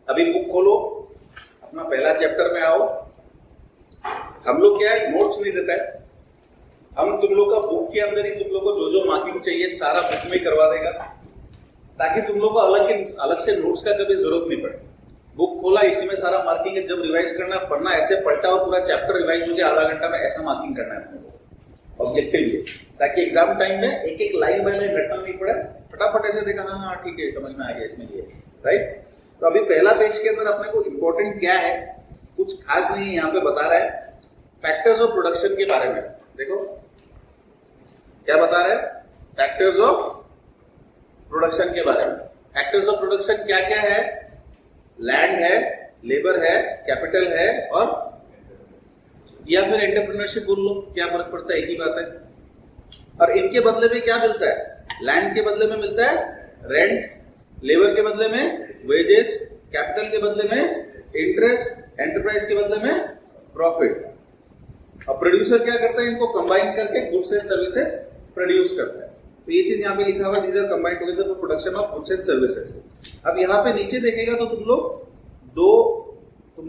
अभी बुक खोलो, अपना पहला चैप्टर में आओ। हम लोग क्या है, नोट्स नहीं देता है, हम तुम लोग का बुक के अंदर ही तुम लोग को जो जो मार्किंग चाहिए सारा बुक में करवा देगा, ताकि तुम लोग को अलग से नोट्स का कभी जरूरत नहीं पड़े। बुक खोला, इसी में सारा मार्किंग है। जब रिवाइज करना पढ़ना, ऐसे पलटा और पूरा चैप्टर रिवाइज हो गया आधा घंटा में, ऐसा मार्किंग करना है अपने को ऑब्जेक्टिवली, ताकि एग्जाम टाइम में एक एक लाइन बाय लाइन रटना नहीं पड़े। फटाफट ऐसे देखा, हाँ हाँ ठीक है, समझ में आ गया इसमें ये, राइट। तो अभी पहला पेज के अंदर अपने को इंपॉर्टेंट क्या है, कुछ खास नहीं यहाँ पे बता रहा है फैक्टर्स ऑफ प्रोडक्शन के बारे में। देखो क्या बता रहा है, फैक्टर्स ऑफ प्रोडक्शन के बारे में। फैक्टर्स ऑफ प्रोडक्शन क्या क्या है, लैंड है, लेबर है, कैपिटल है, और या फिर एंटरप्रेन्योरशिप बोल लो, क्या फर्क पड़ता है, एक ही बात है। और इनके बदले में क्या मिलता है, लैंड के बदले में मिलता है रेंट, लेबर के बदले में वेजेस, कैपिटल के बदले में इंटरेस्ट, एंटरप्राइज के बदले में प्रॉफिट। और प्रोड्यूसर क्या करता है, इनको कंबाइन करके गुड्स एंड सर्विसेज प्रोड्यूस करता है। तो ये चीज यहाँ पे लिखा हुआ, these are combined together for production of goods and services. अब यहाँ पे नीचे देखेगा तो तुम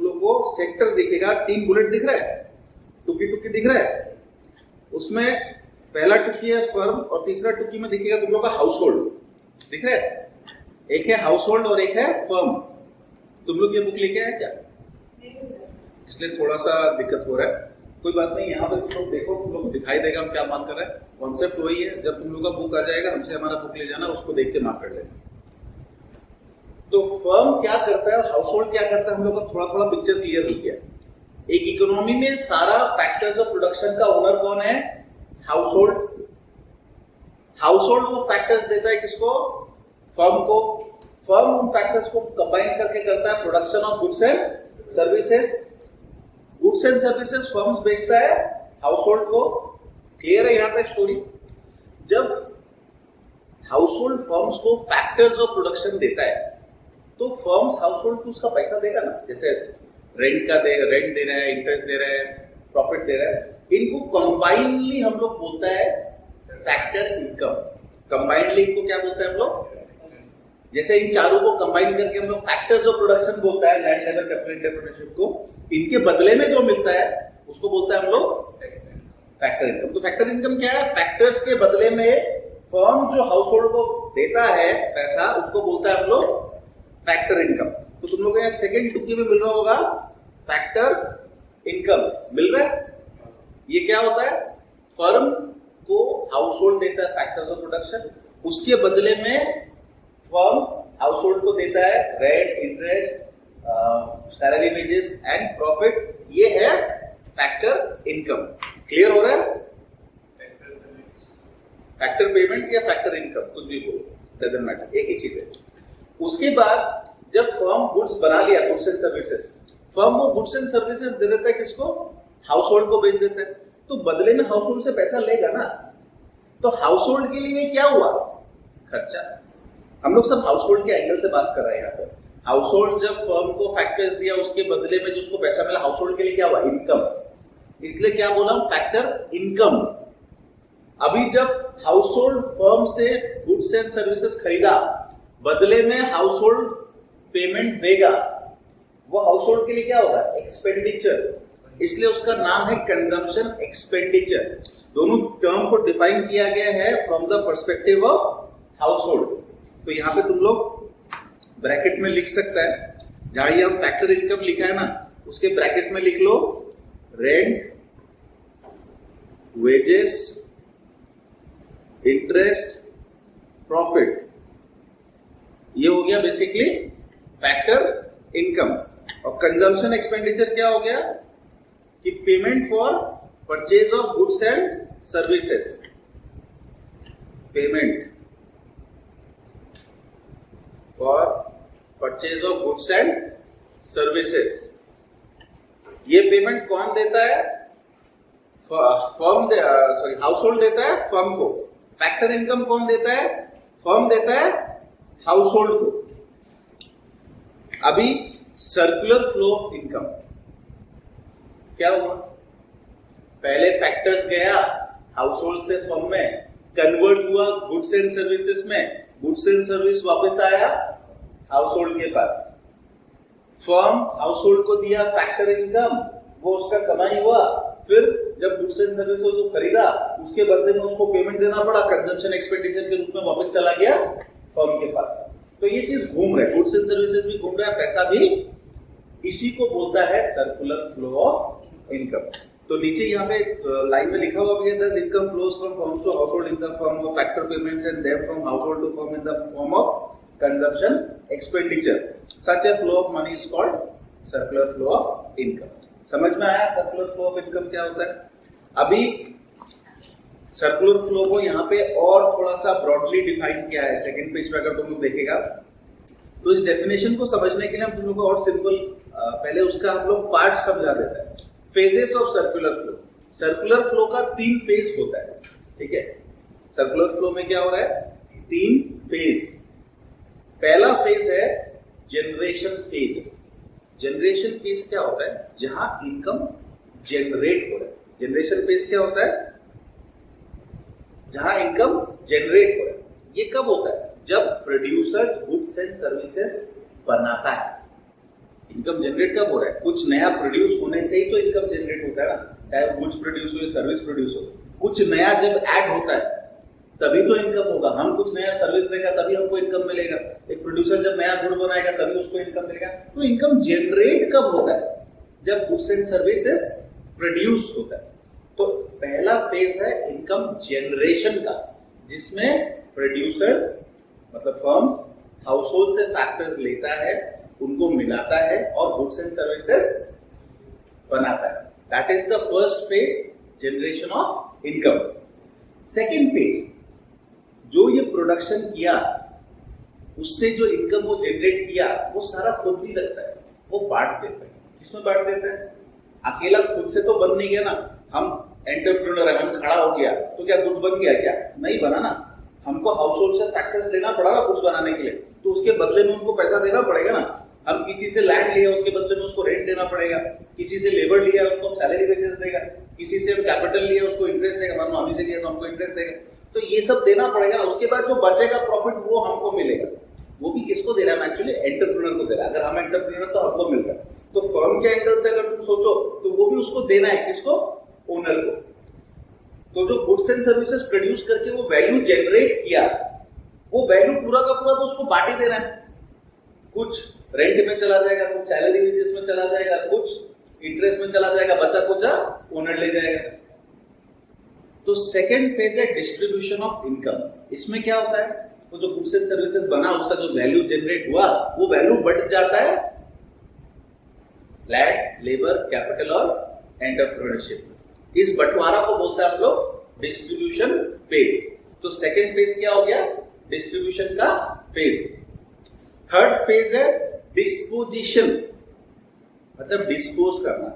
लोग को सेक्टर दिखेगा, 3 बुलेट दिख रहा है, टुकी टुकी दिख रहा है। उसमें पहला टुकी है फर्म, और तीसरा टुकी में दिखेगा तुम लोग का हाउस होल्ड दिख रहा है। एक है हाउस होल्ड और एक है फर्म। तुम लोग ये बुक लेके आए क्या, इसलिए थोड़ा सा दिक्कत हो रहा है, कोई बात नहीं। यहाँ पे तुम लोग देखो, तुम लोग दिखाई देगा हम क्या मान कर रहे हैं। कॉन्सेप्ट वही है, जब तुम लोग का बुक आ जाएगा हमसे हमारा बुक ले जाना, उसको देख के मार्क कर लेना। तो फर्म क्या करता है और हाउस होल्ड क्या करता है, हम लोग का थोड़ा थोड़ा पिक्चर क्लियर हो गया। एक इकोनॉमी में सारा फैक्टर्स ऑफ प्रोडक्शन का ओनर कौन है, हाउस होल्ड। हाउस होल्ड वो फैक्टर्स देता है किसको, फर्म को। फर्म उन फैक्टर्स को कंबाइन करके करता है production of goods and services. Goods and services firms बेचता है हाउस होल्ड को। क्लियर है यहां तक स्टोरी। जब हाउस होल्ड फर्म्स को फैक्टर्स ऑफ प्रोडक्शन देता है तो फर्म्स हाउस होल्ड को उसका पैसा देगा ना, जैसे रेंट दे रहा है, इंटरेस्ट दे रहा है, प्रॉफिट दे रहा है। इनको कंबाइनली हम लोग बोलता है फैक्टर इनकम। कंबाइनली इनको क्या बोलते हैं हम लोग, जैसे इन चारों को कंबाइन करके हम लोग फैक्टर्स ऑफ प्रोडक्शन बोलता है, लैंड, लेबर, कैपिटल, एंटरप्रेन्योरशिप को। इनके बदले में जो मिलता है उसको बोलता है हम लोग फैक्टर इनकम। तो फैक्टर इनकम क्या है, फैक्टर्स के बदले में फर्म जो हाउस होल्ड को देता है पैसा, उसको बोलता है हम लोग फैक्टर इनकम। तो तुम लोग को यहाँ सेकेंड टुकी में मिल रहा होगा फैक्टर इनकम, मिल रहा है। ये क्या होता है, फर्म को हाउस होल्ड देता है फैक्टर्स ऑफ प्रोडक्शन, उसके बदले में फर्म हाउस होल्ड को देता है rent, interest, salary, wages and profit. ये है फैक्टर इनकम। क्लियर हो रहा है, फैक्टर पेमेंट या फैक्टर इनकम कुछ भी बोलो, डजंट मैटर, एक ही चीज है। उसके बाद जब फर्म गुड्स बना लिया, गुड्स एंड सर्विसेज, फर्म को गुड्स एंड सर्विसेज दे देता है किसको, हाउस होल्ड को बेच देता है। तो बदले में हाउस होल्ड से पैसा लेगा ना, तो हाउस होल्ड के लिए क्या हुआ, खर्चा। हम लोग सब हाउस होल्ड के एंगल से बात कर रहे हैं यहाँ पे। हाउस होल्ड जब फर्म को फैक्टर्स दिया, उसके बदले में जो उसको पैसा मिला, हाउस होल्ड के लिए क्या हुआ, इनकम। इसलिए क्या बोला, फैक्टर इनकम। अभी जब हाउस होल्ड फर्म से गुड्स एंड सर्विसेज खरीदा, बदले में हाउस होल्ड पेमेंट देगा, वो हाउस होल्ड के लिए क्या होगा, एक्सपेंडिचर। इसलिए उसका नाम है कंजम्पशन एक्सपेंडिचर। दोनों टर्म को डिफाइन किया गया है from the perspective of house hold. तो यहां पे तुम लोग ब्रैकेट में लिख सकता है, जहां ये हम फैक्टर इनकम लिखा है ना, उसके ब्रैकेट में लिख लो रेंट, वेजेस, इंटरेस्ट, प्रॉफिट। ये हो गया बेसिकली फैक्टर इनकम। और कंजम्पशन एक्सपेंडिचर क्या हो गया कि payment for purchase of goods and services, payment for purchase of goods and services. ये पेमेंट कौन देता है, फर्म, सॉरी हाउस होल्ड देता है फर्म को। फैक्टर इनकम कौन देता है, फर्म देता है हाउस होल्ड को। अभी सर्कुलर फ्लो ऑफ इनकम क्या हुआ, पहले फैक्टर्स गया हाउस होल्ड से फर्म में, कन्वर्ट हुआ गुड्स एंड सर्विसेज में, गुड्स एंड सर्विस वापस आया हाउस होल्ड के पास। फर्म हाउस होल्ड को दिया फैक्टर इनकम, वो उसका कमाई हुआ, फिर जब गुड्स एंड सर्विसेज को खरीदा उसके बदले में उसको पेमेंट देना पड़ा, कंजम्पशन एक्सपेंडिचर के रूप में वापस चला गया फर्म के पास। तो ये चीज घूम रहा है, गुड्स एंड सर्विसेज भी घूम रहा है, पैसा भी, इसी को बोलता है सर्कुलर फ्लो ऑफ इनकम। तो नीचे यहाँ पे लाइन में लिखा हुआ भी है, thus income flows from firm to household in the form of factor payments and then from household to firm in the form of consumption expenditure. Such a flow of money is called circular flow of income. समझ में आया circular flow of income क्या होता है? अभी circular flow को यहाँ पे और थोड़ा सा ब्रॉडली डिफाइन किया है। सेकंड पेज पे अगर तुम लोग देखेगा तो इस डेफिनेशन को समझने के लिए हम तुम लोग को और सिंपल पहले उसका हम लोग पार्ट समझा देता है। Phases of circular flow. Circular flow का 3 फेज होता है, ठीक है? सर्कुलर फ्लो में क्या हो रहा है? 3 फेज। पहला फेज है जनरेशन फेज। जनरेशन फेज क्या होता है? जहां इनकम जनरेट हो रहा है। जनरेशन फेज क्या होता है? जहां इनकम जनरेट हो रहा है। ये कब होता है? जब प्रोड्यूसर गुड्स एंड सर्विसेज बनाता है। इनकम जनरेट कब हो रहा है? कुछ नया प्रोड्यूस होने से ही तो इनकम जनरेट होता है ना, चाहे गुड्स प्रोड्यूस हो या सर्विस प्रोड्यूस हो। कुछ नया जब ऐड होता है तभी तो इनकम होगा। हम कुछ नया सर्विस देगा तभी हमको इनकम मिलेगा। एक प्रोड्यूसर जब नया गुड बनाएगा तभी उसको इनकम मिलेगा। तो इनकम जनरेट कब होता है? जब गुड्स एंड सर्विसेज प्रोड्यूस होता है। तो पहला फेज है इनकम जनरेशन का, जिसमें प्रोड्यूसर्स मतलब फर्म्स हाउस होल्ड से फैक्टर्स लेता है, उनको मिलाता है और गुड्स एंड सर्विसेज बनाता है। That is the first phase, generation of income. Second phase, जो ये प्रोडक्शन किया उससे जो इनकम वो जनरेट किया वो सारा खुद नहीं रखता है, वो बांट देता है। किसमें बांट देता है? अकेला खुद से तो बन नहीं गया ना। हम एंटरप्रेन्योर है, हम खड़ा हो गया तो क्या कुछ बन गया? क्या नहीं बना ना। हमको हाउस होल्ड से फैक्टर्स लेना पड़ा ना कुछ बनाने के लिए, तो उसके बदले में उनको पैसा देना पड़ेगा ना। हम किसी से लैंड लिया उसके बदले में उसको रेंट देना पड़ेगा, किसी से लेबर लिया उसको सैलरी वेजेस देगा, किसी से कैपिटल लिया उसको इंटरेस्ट देगा, मान लो अभी से लिया तो हमको इंटरेस्ट देगा। तो ये सब देना पड़ेगा ना। उसके बाद जो बचेगा प्रॉफिट वो हमको मिलेगा। वो भी किसको दे रहा है? एक्चुअली एंटरप्रेन्योर को दे रहा है। अगर हम एंटरप्रेन्योर तो हमको मिलता है। तो फर्म के एंगल से अगर तुम सोचो तो वो भी उसको देना है। किसको? ओनर को। तो जो गुड्स एंड सर्विसेज प्रोड्यूस करके वो वैल्यू जनरेट किया, वो वैल्यू पूरा का पूरा तो उसको बांट ही देना है। कुछ रेंट में चला जाएगा, कुछ सैलरी वेजेस में चला जाएगा, कुछ इंटरेस्ट में चला जाएगा, बचा कुचा ओनर ले जाएगा। तो सेकेंड फेज है डिस्ट्रीब्यूशन ऑफ इनकम। इसमें क्या होता है? वो जो गुड्स एंड सर्विसेज बना उसका जो वैल्यू जनरेट हुआ वो वैल्यू बट जाता है लैंड, लेबर, कैपिटल और एंटरप्रेन्योरशिप। इस बंटवारा को बोलते हैं हम लोग डिस्ट्रीब्यूशन फेज। तो सेकेंड फेज क्या हो गया? डिस्ट्रीब्यूशन का फेज। थर्ड फेज है डिस्पोजिशन, मतलब डिस्पोज करना।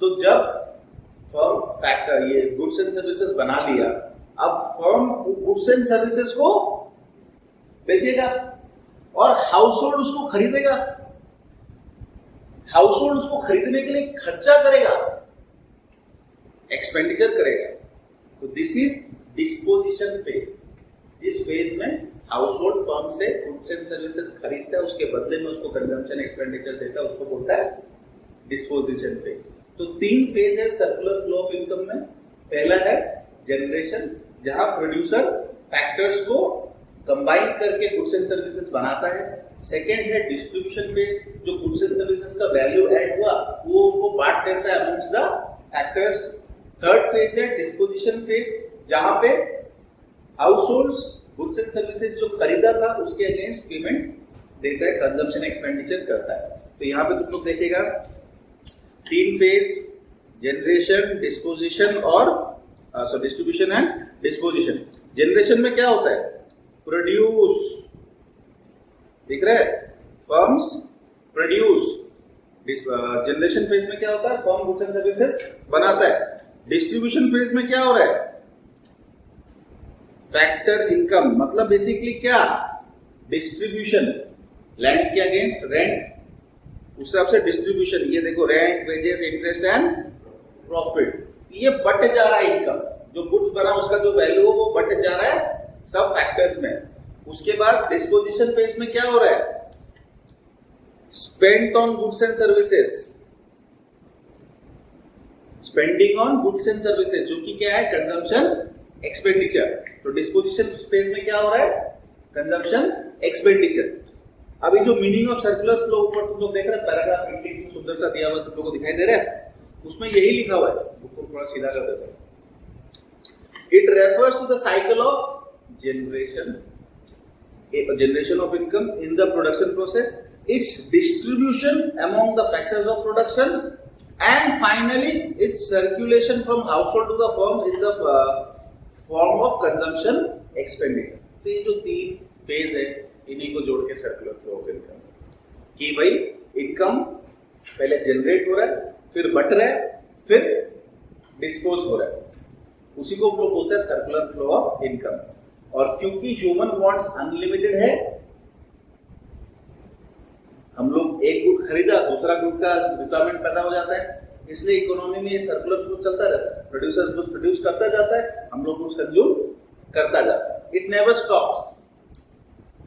तो जब फर्म फैक्टर ये गुड्स एंड सर्विसेज बना लिया, अब फर्म गुड्स एंड सर्विसेज को बेचेगा और हाउस होल्ड उसको खरीदेगा। हाउस होल्ड उसको खरीदने के लिए खर्चा करेगा, एक्सपेंडिचर करेगा। तो दिस इज डिस्पोजिशन फेज। इस फेज में हाउस होल्ड फर्म से गुड्स एंड सर्विसेज खरीदता है, उसके बदले में उसको कंजम्पशन एक्सपेंडिचर देता है, उसको बोलता है डिस्पोजिशन फेज। तो 3 फेज है सर्कुलर फ्लो ऑफ इनकम में। पहला है जनरेशन, जहां प्रोड्यूसर फैक्टर्स को कंबाइन करके गुड्स एंड सर्विसेज बनाता है। सेकेंड है डिस्ट्रीब्यूशन फेज, जो गुड्स एंड सर्विसेज का वैल्यू ऐड हुआ वो उसको बांट देता है amongst the factors. Third phase है डिस्पोजिशन फेज, जहां पे house holds goods and services जो खरीदा था उसके अगेंस्ट पेमेंट देता है, कंजम्पशन एक्सपेंडिचर करता है। तो यहाँ पे तुम लोग देखिएगा 3 फेज, जनरेशन, डिस्पोजिशन और डिस्ट्रीब्यूशन एंड डिस्पोजिशन। जनरेशन में क्या होता है? प्रोड्यूस, दिख रहा है? Firms produce. जनरेशन फेज में क्या होता है? फर्म गुड्स एंड सर्विसेज बनाता है। डिस्ट्रीब्यूशन फेज में क्या हो रहा है? फैक्टर इनकम, मतलब बेसिकली क्या? डिस्ट्रीब्यूशन, लैंड के अगेंस्ट रेंट, उस हिसाब से डिस्ट्रीब्यूशन। ये देखो rent, wages, interest and profit, ये बट जा रहा है इनकम। जो गुड्स बना उसका जो वैल्यू है वो बट जा रहा है सब फैक्टर्स में। उसके बाद डिस्पोजिशन फेज में क्या हो रहा है? Spent on goods and services, spending on goods and services, जो कि क्या है, कंजम्पशन एक्सपेंडिचर। तो डिस्पोजिशन स्पेस में क्या हो रहा है, कंजम्पशन एक्सपेंडिचर। अभी जो मीनिंग ऑफ सर्कुलर फ्लो ऊपर तुम लोग देख रहे हैं, पैराग्राफ इंग्लिश में सुंदर सा दिया हुआ तुम लोग को दिखाई दे रहा है, उसमें यही लिखा हुआ है, उसको थोड़ा सीधा कर देते हैं। It refers to the cycle of generation of income in the production process, its distribution among the factors of production, and finally its circulation from household to the firms in the form of consumption expenditure। तो ये जो तीन phase है, इन्हीं को जोड़ के circular flow of income, कि भाई इनकम पहले जनरेट हो रहा है, फिर बट रहा है, फिर डिस्पोज हो रहा है, उसी को हम लोग बोलते हैं सर्कुलर फ्लो ऑफ इनकम। और क्योंकि ह्यूमन वांट्स अनलिमिटेड है, हम लोग एक गुड खरीदा, दूसरा गुड का रिक्वायरमेंट पैदा हो जाता है, इसलिए इकोनॉमी में सर्कुलर फ्लो चलता रहता है। प्रोड्यूसर गुड्स प्रोड्यूस करता जाता है, हम लोग गुड्स कंज्यूम करता जाता है। It never stops,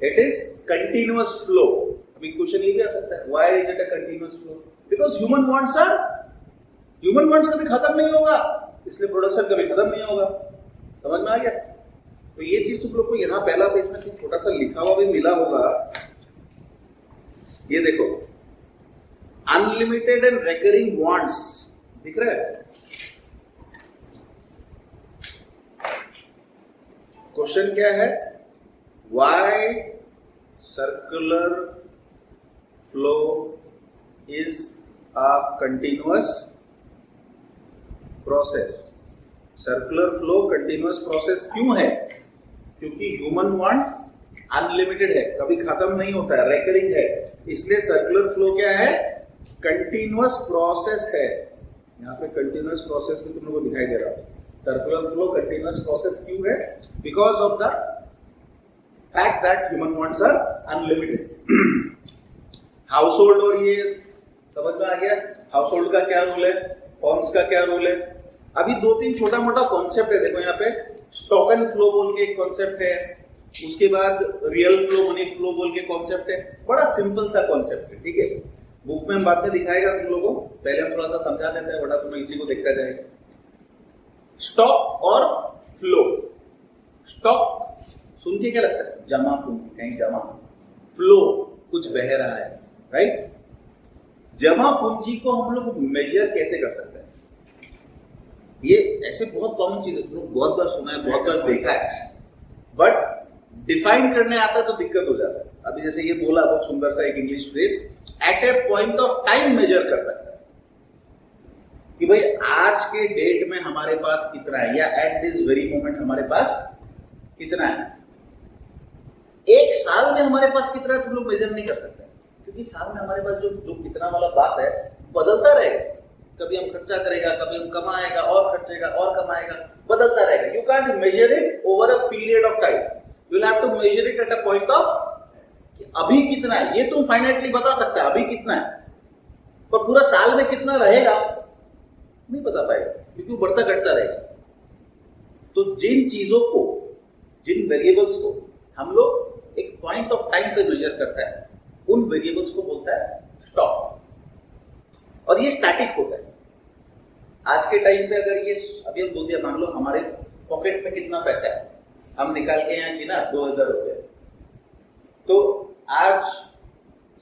it is continuous flow. अभी क्वेश्चन ये भी आ सकता है, why is it a continuous flow? Because human wants कभी खत्म नहीं होगा, इसलिए प्रोडक्शन कभी खत्म नहीं होगा। समझ में आ गया? तो ये चीज तुम लोग को यहां पहला पेज में छोटा सा लिखा हुआ भी मिला होगा, ये देखो, अनलिमिटेड एंड रिकरिंग वांट्स, दिख रहा है? क्वेश्चन क्या है? Why circular flow is a continuous process. Circular flow continuous process क्यों है? क्योंकि ह्यूमन वांट्स अनलिमिटेड है, कभी खत्म नहीं होता है, रेकरिंग है, इसलिए सर्कुलर फ्लो क्या है? कंटिन्यूअस प्रोसेस है। यहां पे कंटिन्यूअस प्रोसेस भी तुम लोगों को दिखाई दे रहा है। सर्कुलर फ्लो कंटिन्यूअस प्रोसेस क्यों है? Because of the fact that human wants are unlimited. Household, और ये समझ में आ गया हाउस होल्ड का क्या रोल है, फर्म्स का क्या रोल है। अभी दो तीन छोटा मोटा कॉन्सेप्ट है, देखो यहाँ पे स्टॉक एंड फ्लो बोल के एक कॉन्सेप्ट है, उसके बाद रियल फ्लो, मनी फ्लो बोल के कॉन्सेप्ट है। बड़ा सिंपल सा कॉन्सेप्ट है, ठीक है? बुक में हम बाद में दिखाएगा तुम लोगों को, पहले हम थोड़ा सा समझा देते हैं, बड़ा तुम इसी को देखता जाएगा। स्टॉक और फ्लो, स्टॉक सुन के क्या लगता है? जमा पूंजी, कहीं जमा। फ्लो, कुछ बह रहा है, राइट? जमा पूंजी को हम लोग मेजर कैसे कर सकते हैं? ये ऐसे बहुत कॉमन चीज है, तुम लोग बहुत बार सुना है, बहुत बार देखा है, बट डिफाइन करने आता है तो दिक्कत हो जाता है। अभी जैसे ये बोला बहुत सुंदर सा एक English phrase, at a point of time measure कर सकता है कि भाई आज के डेट में हमारे पास कितना है, या एट दिस वेरी मोमेंट हमारे पास कितना है। एक साल में हमारे पास कितना है तुम लोग मेजर नहीं कर सकते, क्योंकि साल में हमारे पास जो कितना वाला बात है बदलता रहेगा। कभी हम खर्चा करेगा, कभी हम कमाएगा और खर्चेगा और कमाएगा, बदलता रहेगा। You can't measure it over a period of time, you will have to measure it at a point of अभी कितना है, ये तुम फाइनेटली बता सकते हैं अभी कितना है, पर पूरा साल में कितना रहेगा नहीं बता पाएगा, क्योंकि वो बढ़ता घटता रहेगा। तो जिन चीजों को, जिन वेरिएबल्स को हम लोग एक पॉइंट ऑफ टाइम पे मेजर करता है, उन वेरिएबल्स को बोलता है स्टॉक, और ये स्टैटिक होता है। आज के टाइम पे अगर ये अभी हम बोलते हैं, मान लो हमारे पॉकेट में कितना पैसा है, हम निकाल के यहाँ गिना 2000 रुपए, तो आज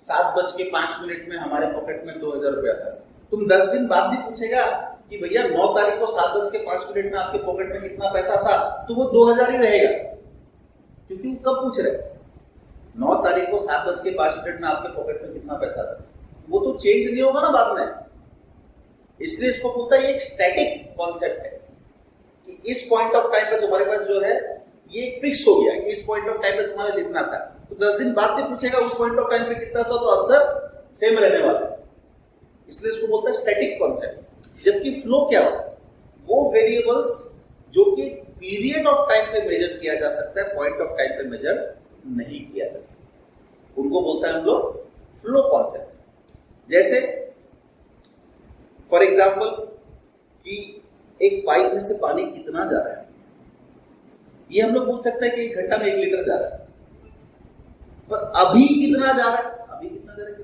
7:05 में हमारे पॉकेट में 2000 रुपया था। तुम 10 दिन बाद भी पूछेगा कि भैया 9 तारीख को 7:05 में आपके पॉकेट में कितना पैसा था, तो वो 2000 ही रहेगा, क्योंकि वो कब पूछ रहे, 9 तारीख को 7:05 में आपके पॉकेट में कितना पैसा था, वो तो चेंज नहीं होगा ना बाद में। इसलिए इसको बोलता है, ये एक स्टैटिक कॉन्सेप्ट है कि इस पॉइंट ऑफ टाइम पे तुम्हारे पास जो है ये फिक्स हो गया कि इस पॉइंट ऑफ टाइम पे तुम्हारा जितना था, तो 10 दिन बाद भी पूछेगा उस पॉइंट ऑफ टाइम पे कितना था, तो आंसर सेम रहने वाला है। इसलिए इसको बोलता है स्टैटिक कॉन्सेप्ट। जबकि फ्लो क्या होता है, वो वेरिएबल्स जो कि पीरियड ऑफ टाइम पे मेजर किया जा सकता है, पॉइंट ऑफ टाइम पे मेजर नहीं किया जा सकता, उनको बोलता है हम लोग फ्लो कॉन्सेप्ट। जैसे फॉर एग्जाम्पल कि एक पाइप में से पानी कितना जा रहा है, ये हम लोग बोल सकते हैं कि 1 घंटा में 1 लीटर जा रहा है, पर अभी कितना जा रहा है, अभी कितना जा रहा है,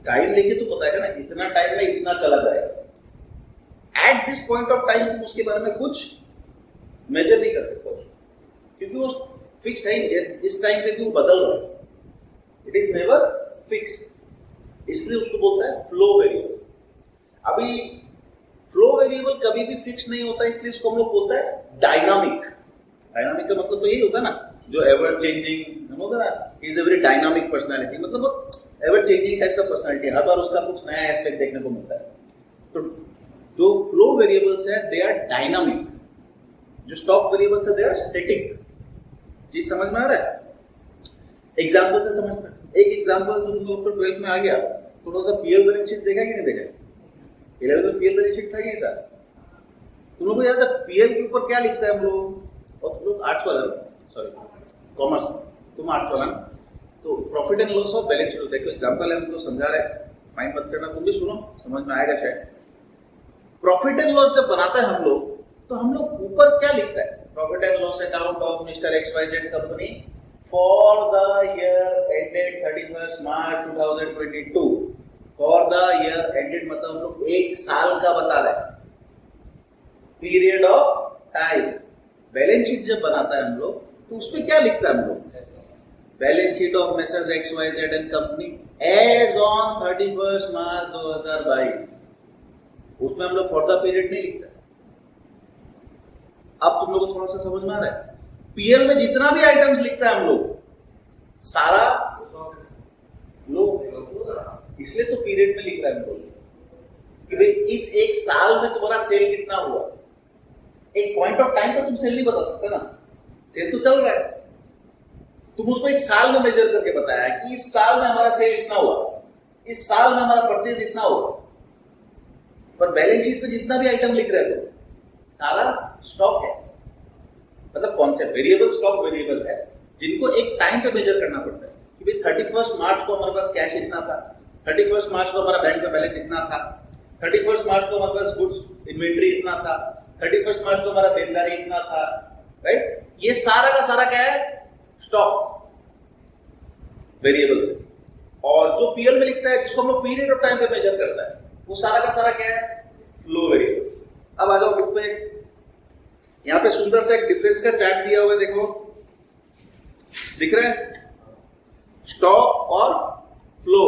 टाइम लेके तो बताएगा ना, इतना टाइम में इतना चला जाएगा। At this point of time तुम उसके बारे में कुछ मेजर नहीं कर सकते उसको, क्योंकि वो फिक्स टाइम, इस टाइम पे क्यों बदल रहा है, इट इज नेवर फिक्स, इसलिए उसको बोलता है फ्लो वेरिएबल। अभी फ्लो वेरिएबल कभी भी फिक्स नहीं होता, इसलिए इसको हम लोग बोलता है डायनामिक। डायनामिक का मतलब तो यही होता है ना, जो एवर चेंजिंग होता है ना, is a very dynamic personality, मतलब एवर चेंजिंग टाइप का पर्सनालिटी, हर बार उसका कुछ नया एस्पेक्ट देखने को मिलता है। तो जो फ्लो वेरिएबल्स है दे आर डायनामिक, जो स्टॉक वेरिएबल्स है दे आर स्टैटिक। चीज समझ में आ रहा है? एग्जाम्पल से समझना। एक एग्जाम्पल जो तुम लोग तो 12th में आ गया, थोड़ा सा पीएल बैलेंस शीट देखा कि नहीं देखा? 11th में पीएल बैलेंस शीट था कि नहीं था? तुम लोग को याद है पीएल के ऊपर क्या लिखता है हम लोग? और तुम लोग आर्ट्स वाला, सॉरी कॉमर्स, तुम आर्ट्स वाला ना, तो प्रॉफिट एंड लॉस और बैलेंस शीट। देखो एग्जाम्पल है, तुमको समझा रहे, माइंड मत करना, तुम भी सुनो, समझ में आएगा शायद। प्रॉफिट एंड लॉस जब बनाते हैं हम लोग, तो हम लोग ऊपर क्या लिखता है? Profit and loss account of mister XYZ company for the year ended 31 March 2022। For the year ended मतलब हम लोग एक साल का बता रहे हैं, period of time. Balance sheet जब बनाता है हम लोग, तो उसमें क्या लिखता है हम लोग? Balance sheet of messrs XYZ and company as on 31 March 2022। उसमें हम लोग फॉर द पीरियड नहीं लिखता। अब तुम लोग को थोड़ा सा समझ में आ रहा है? पीएल में जितना भी आइटम्स लिखता है हम लोग, सारा लो, इसलिए तो पीरियड में लिख रहा है हम लोग कि भाई इस एक साल में तुम्हारा सेल कितना हुआ। एक पॉइंट ऑफ टाइम पर तुम सेल नहीं बता सकते ना, सेल तो चल रहा है, तुम उसको एक साल में मेजर करके बताया कि इस साल में हमारा सेल इतना हुआ, इस साल में हमारा परचेज इतना हुआ। पर बैलेंस शीट पे जितना भी आइटम लिख रहे हो सारा स्टॉक है। मतलब कौन से वेरिएबल? स्टॉक वेरिएबल है जिनको एक टाइम पे मेजर करना पड़ता है कि भाई 31 मार्च को हमारे पास कैश इतना था, 31 मार्च को हमारा बैंक में बैलेंस इतना था, 31 मार्च को हमारे पास गुड्स इन्वेंट्री इतना था, 31 मार्च को हमारा देनदारी इतना था, राइट? ये सारा का सारा क्या है? स्टॉक वेरिएबल से। और जो पीएल में लिखता है, जिसको हम लोग पीरियड ऑफ टाइम पे मेजर करता है, वो सारा का सारा क्या है? Flow variables. अब आ जाओ बुक पे, यहां पे सुंदर सा एक डिफरेंस का चार्ट दिया हुआ है, देखो दिख रहा है? स्टॉक और फ्लो।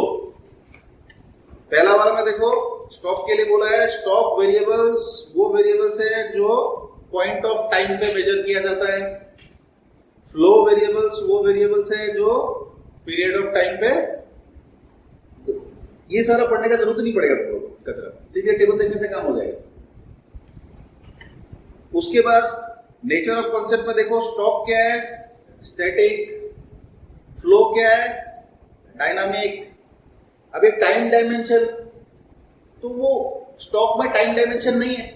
पहला वाला में देखो, स्टॉक के लिए बोला है स्टॉक वेरिएबल्स वो वेरिएबल्स है जो पॉइंट ऑफ टाइम पे मेजर किया जाता है। फ्लो वेरिएबल्स वो वेरिएबल्स है जो पीरियड ऑफ टाइम पे। ये सारा पढ़ने का जरूरत नहीं पड़ेगा तुम लोग, कचरा सीधे टेबल देखने से काम हो जाएगा। उसके बाद नेचर ऑफ कॉन्सेप्ट में देखो, स्टॉक क्या है? स्टैटिक। फ्लो क्या है? डायनामिक। अब एक टाइम डायमेंशन, तो वो स्टॉक में टाइम डायमेंशन नहीं है,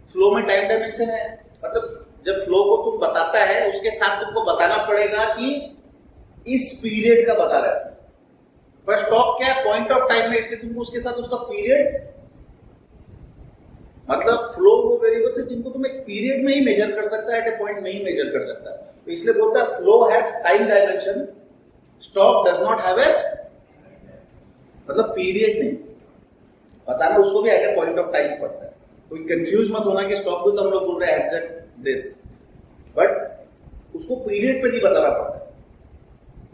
फ्लो में टाइम डायमेंशन है। मतलब जब फ्लो को तुम बताता है, उसके साथ तुमको बताना पड़ेगा कि इस पीरियड का बता रहा है। पर स्टॉक क्या है? पॉइंट ऑफ टाइम में, इसलिए तुमको उसके साथ उसका पीरियड, मतलब फ्लो वो वेरिएबल है जिनको तुम एक पीरियड में ही मेजर कर सकता है, एट ए पॉइंट में ही मेजर कर सकता है। तो इसलिए बोलता है flow has time dimension, stock does not have a, मतलब पीरियड नहीं बताना, उसको भी at a point of time पड़ता है। कोई कंफ्यूज मत होना कि स्टॉक भी तो हम लोग बोल रहे हैं एज दिस, बट उसको पीरियड पे नहीं बताना पड़ता है,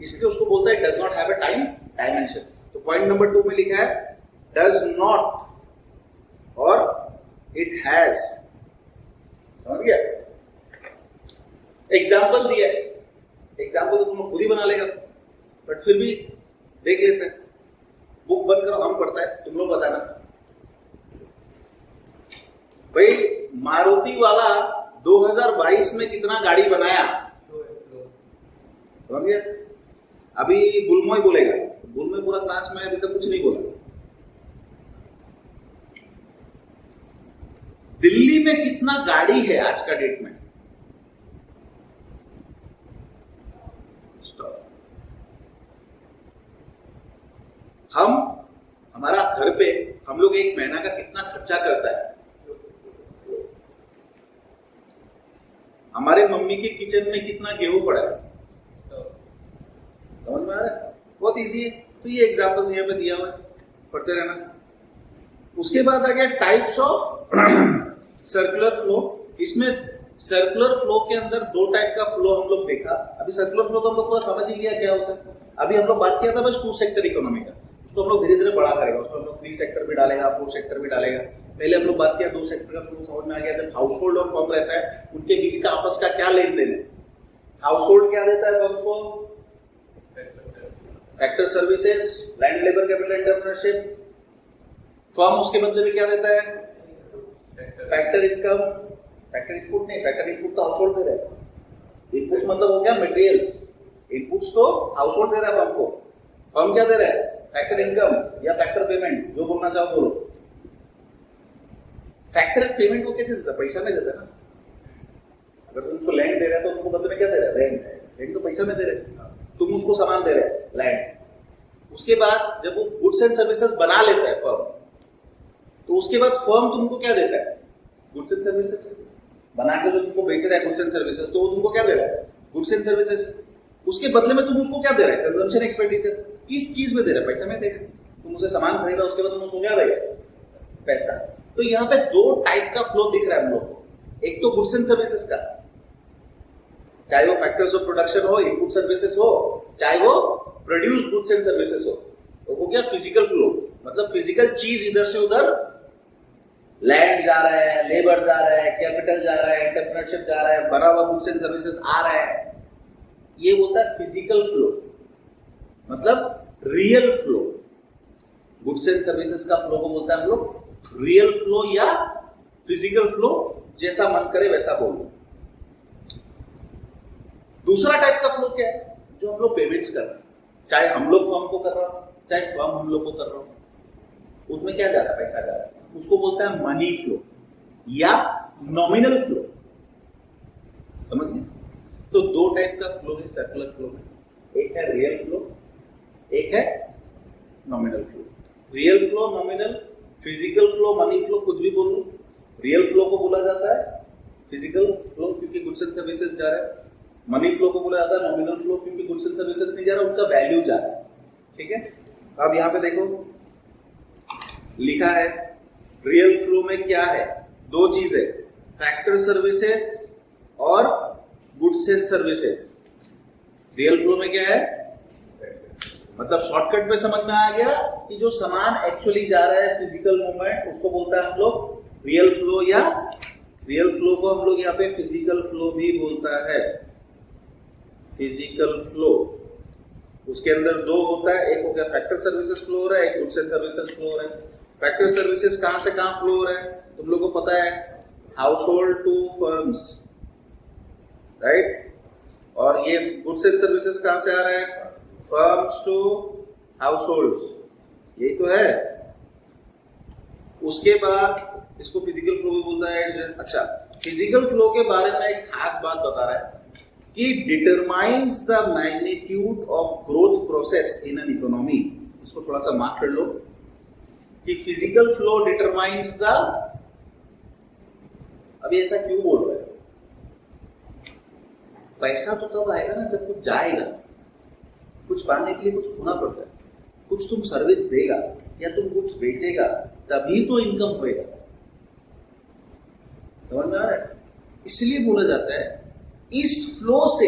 इसलिए उसको बोलता है does not have A time dimension. तो पॉइंट नंबर 2 में लिखा है डज नॉट और इट हैज। समझ गया? एग्जाम्पल दिया है, एग्जाम्पल तो तुम लोग खुद ही बना लेगा, बट फिर भी देख लेते हैं। बुक बंद करो, हम पढ़ता है, तुम लोग बताना। भाई मारुति वाला 2022 में कितना गाड़ी बनाया? समझ गया? अभी गुलमोई बोलेगा, गुलमोई पूरा क्लास में अभी तक कुछ नहीं बोला। दिल्ली में कितना गाड़ी है आज का डेट में? हम हमारा घर पे हम लोग एक महीना का कितना खर्चा करता है? हमारे मम्मी के किचन में कितना गेहूं पड़ा है? समझ में आ रहा है? बहुत इजी है। तो ये एग्जाम्पल्स यहाँ पे दिया हुआ है, पढ़ते रहना। उसके बाद आ गया टाइप्स ऑफ सर्कुलर फ्लो। इसमें सर्कुलर फ्लो के अंदर दो टाइप का फ्लो हम लोग देखा। अभी सर्कुलर फ्लो तो हम लोग पूरा समझ ही लिया क्या होता है। अभी हम लोग बात किया था बस 2 सेक्टर इकोनॉमी का, उसको हम लोग धीरे धीरे बड़ा करेगा, उसको हम लोग 3 सेक्टर भी डालेगा, 4 सेक्टर भी डालेगा। पहले हम लोग बात किया 2 सेक्टर का फ्लो समझ में आ गया। जब हाउस होल्ड और फर्म रहता है उनके बीच का आपस का क्या लेन देन है। हाउस होल्ड क्या देता है फर्म्स को? Factor services, land labour capital entrepreneurship. Firm उसके बदले में क्या देता है? Factor income. फैक्टर इनपुट नहीं, फैक्टर इनपुट तो हाउस होल्ड दे रहा है। इनपुट मतलब हो गया मटेरियल्स, इनपुट्स तो हाउस होल्ड दे रहा है फर्म को। फर्म क्या दे रहा है? फैक्टर इनकम या फैक्टर पेमेंट, जो बोलना चाहो बोलो। फैक्टर पेमेंट को कैसे देता है? पैसा नहीं देता ना। अगर तुम उसको लैंड दे रहे हो तो तुमको बदले में क्या दे रहा है? रेंट। रेंट तो पैसा में दे रहे हो, तुम उसको सामान दे रहे हो, लैंड। उसके बाद जब वो गुड्स एंड सर्विसेज बना लेता है फर्म, तो उसके बाद फर्म तुमको क्या देता है? गुड्स एंड सर्विसेज बना के जो तुमको बेच रहा है गुड्स एंड सर्विसेज, तो वो तुमको क्या दे रहा है? Goods and services. उसके बदले में तुम उसको क्या दे रहे हैं? Consumption expenditure. किस चीज में दे रहे हैं? पैसा में दे रहे हैं। तुम उसे सामान खरीदा, उसके बाद तुम उसको क्या देगा? पैसा। तो यहाँ पे 2 टाइप का फ्लो दिख रहा है हम लोग को। एक तो गुड्स एंड सर्विसेज का, चाहे वो फैक्टर्स ऑफ प्रोडक्शन हो, इनपुट सर्विसेज हो, चाहे वो प्रोड्यूस गुड्स एंड सर्विसेज हो। वो क्या? फिजिकल फ्लो, मतलब फिजिकल चीज इधर से उधर, लैंड जा रहा है, लेबर जा रहा है, कैपिटल जा रहा है, एंटरप्रेन्योरशिप जा रहा है, बना हुआ गुड्स एंड सर्विसेज आ रहा है। ये बोलता है फिजिकल फ्लो, मतलब real flow. Goods and services का फ्लो को बोलता है हम लोग रियल फ्लो या फिजिकल फ्लो, जैसा मन करे वैसा बोलो। दूसरा टाइप का फ्लो क्या है? जो हम लोग पेमेंट्स कर रहे हैं, चाहे हम लोग फर्म को कर रहा हो, चाहे फर्म हम लोग को कर रहा हो, उसमें क्या जा रहा है? पैसा जा रहा है। उसको बोलता है मनी फ्लो या नॉमिनल फ्लो। समझ गए? तो 2 टाइप का फ्लो है सर्कुलर फ्लो में, एक है रियल फ्लो, एक है nominal flow. Real flow, nominal, physical flow, money flow, कुछ भी बोलो। रियल फ्लो को बोला जाता है फिजिकल फ्लो क्योंकि गुड्स एंड सर्विसेज जा रहा है। मनी फ्लो को बोला जाता है नॉमिनल फ्लो क्योंकि गुड्स एंड सर्विसेज नहीं जा रहा, उनका वैल्यू जा रहा है। ठीक है, अब यहां पे देखो लिखा है रियल फ्लो में क्या है? 2 चीज है, फैक्टर सर्विसेज और goods and services. Real flow में क्या है? मतलब शॉर्टकट में समझ में आ गया कि जो सामान एक्चुअली जा रहा है, फिजिकल मूवमेंट, उसको बोलता है हम लोग रियल फ्लो, या रियल फ्लो को हम लोग यहाँ पे फिजिकल फ्लो भी बोलता है। फिजिकल फ्लो उसके अंदर 2 होता है, एक हो गया फैक्टर सर्विसेज फ्लो हो रहा है, एक गुड्स एंड सर्विसेज फ्लो हो रहा है। फैक्टर सर्विसेज कहां से कहां फ्लो हो रहा है? तुम लोगों को पता है, household to firms, right. और ये गुड्स एंड सर्विसेज कहां से आ रहा है? फर्म्स टू हाउस होल्ड्स, यही तो है। उसके बाद इसको फिजिकल फ्लो भी बोलता है। अच्छा, फिजिकल फ्लो के बारे में एक खास बात बता रहा है कि determines the magnitude of growth process in an economy. इसको थोड़ा सा मार्क कर लो कि फिजिकल फ्लो डिटरमाइंस द। अभी ऐसा क्यों बोल रहे हो? पैसा तो तब आएगा ना जब कुछ जाएगा, कुछ पाने के लिए कुछ होना पड़ता है, कुछ तुम सर्विस देगा या तुम कुछ बेचेगा, तभी तो इनकम होएगा। समझ में आ रहा है? इसलिए बोला जाता है इस फ्लो से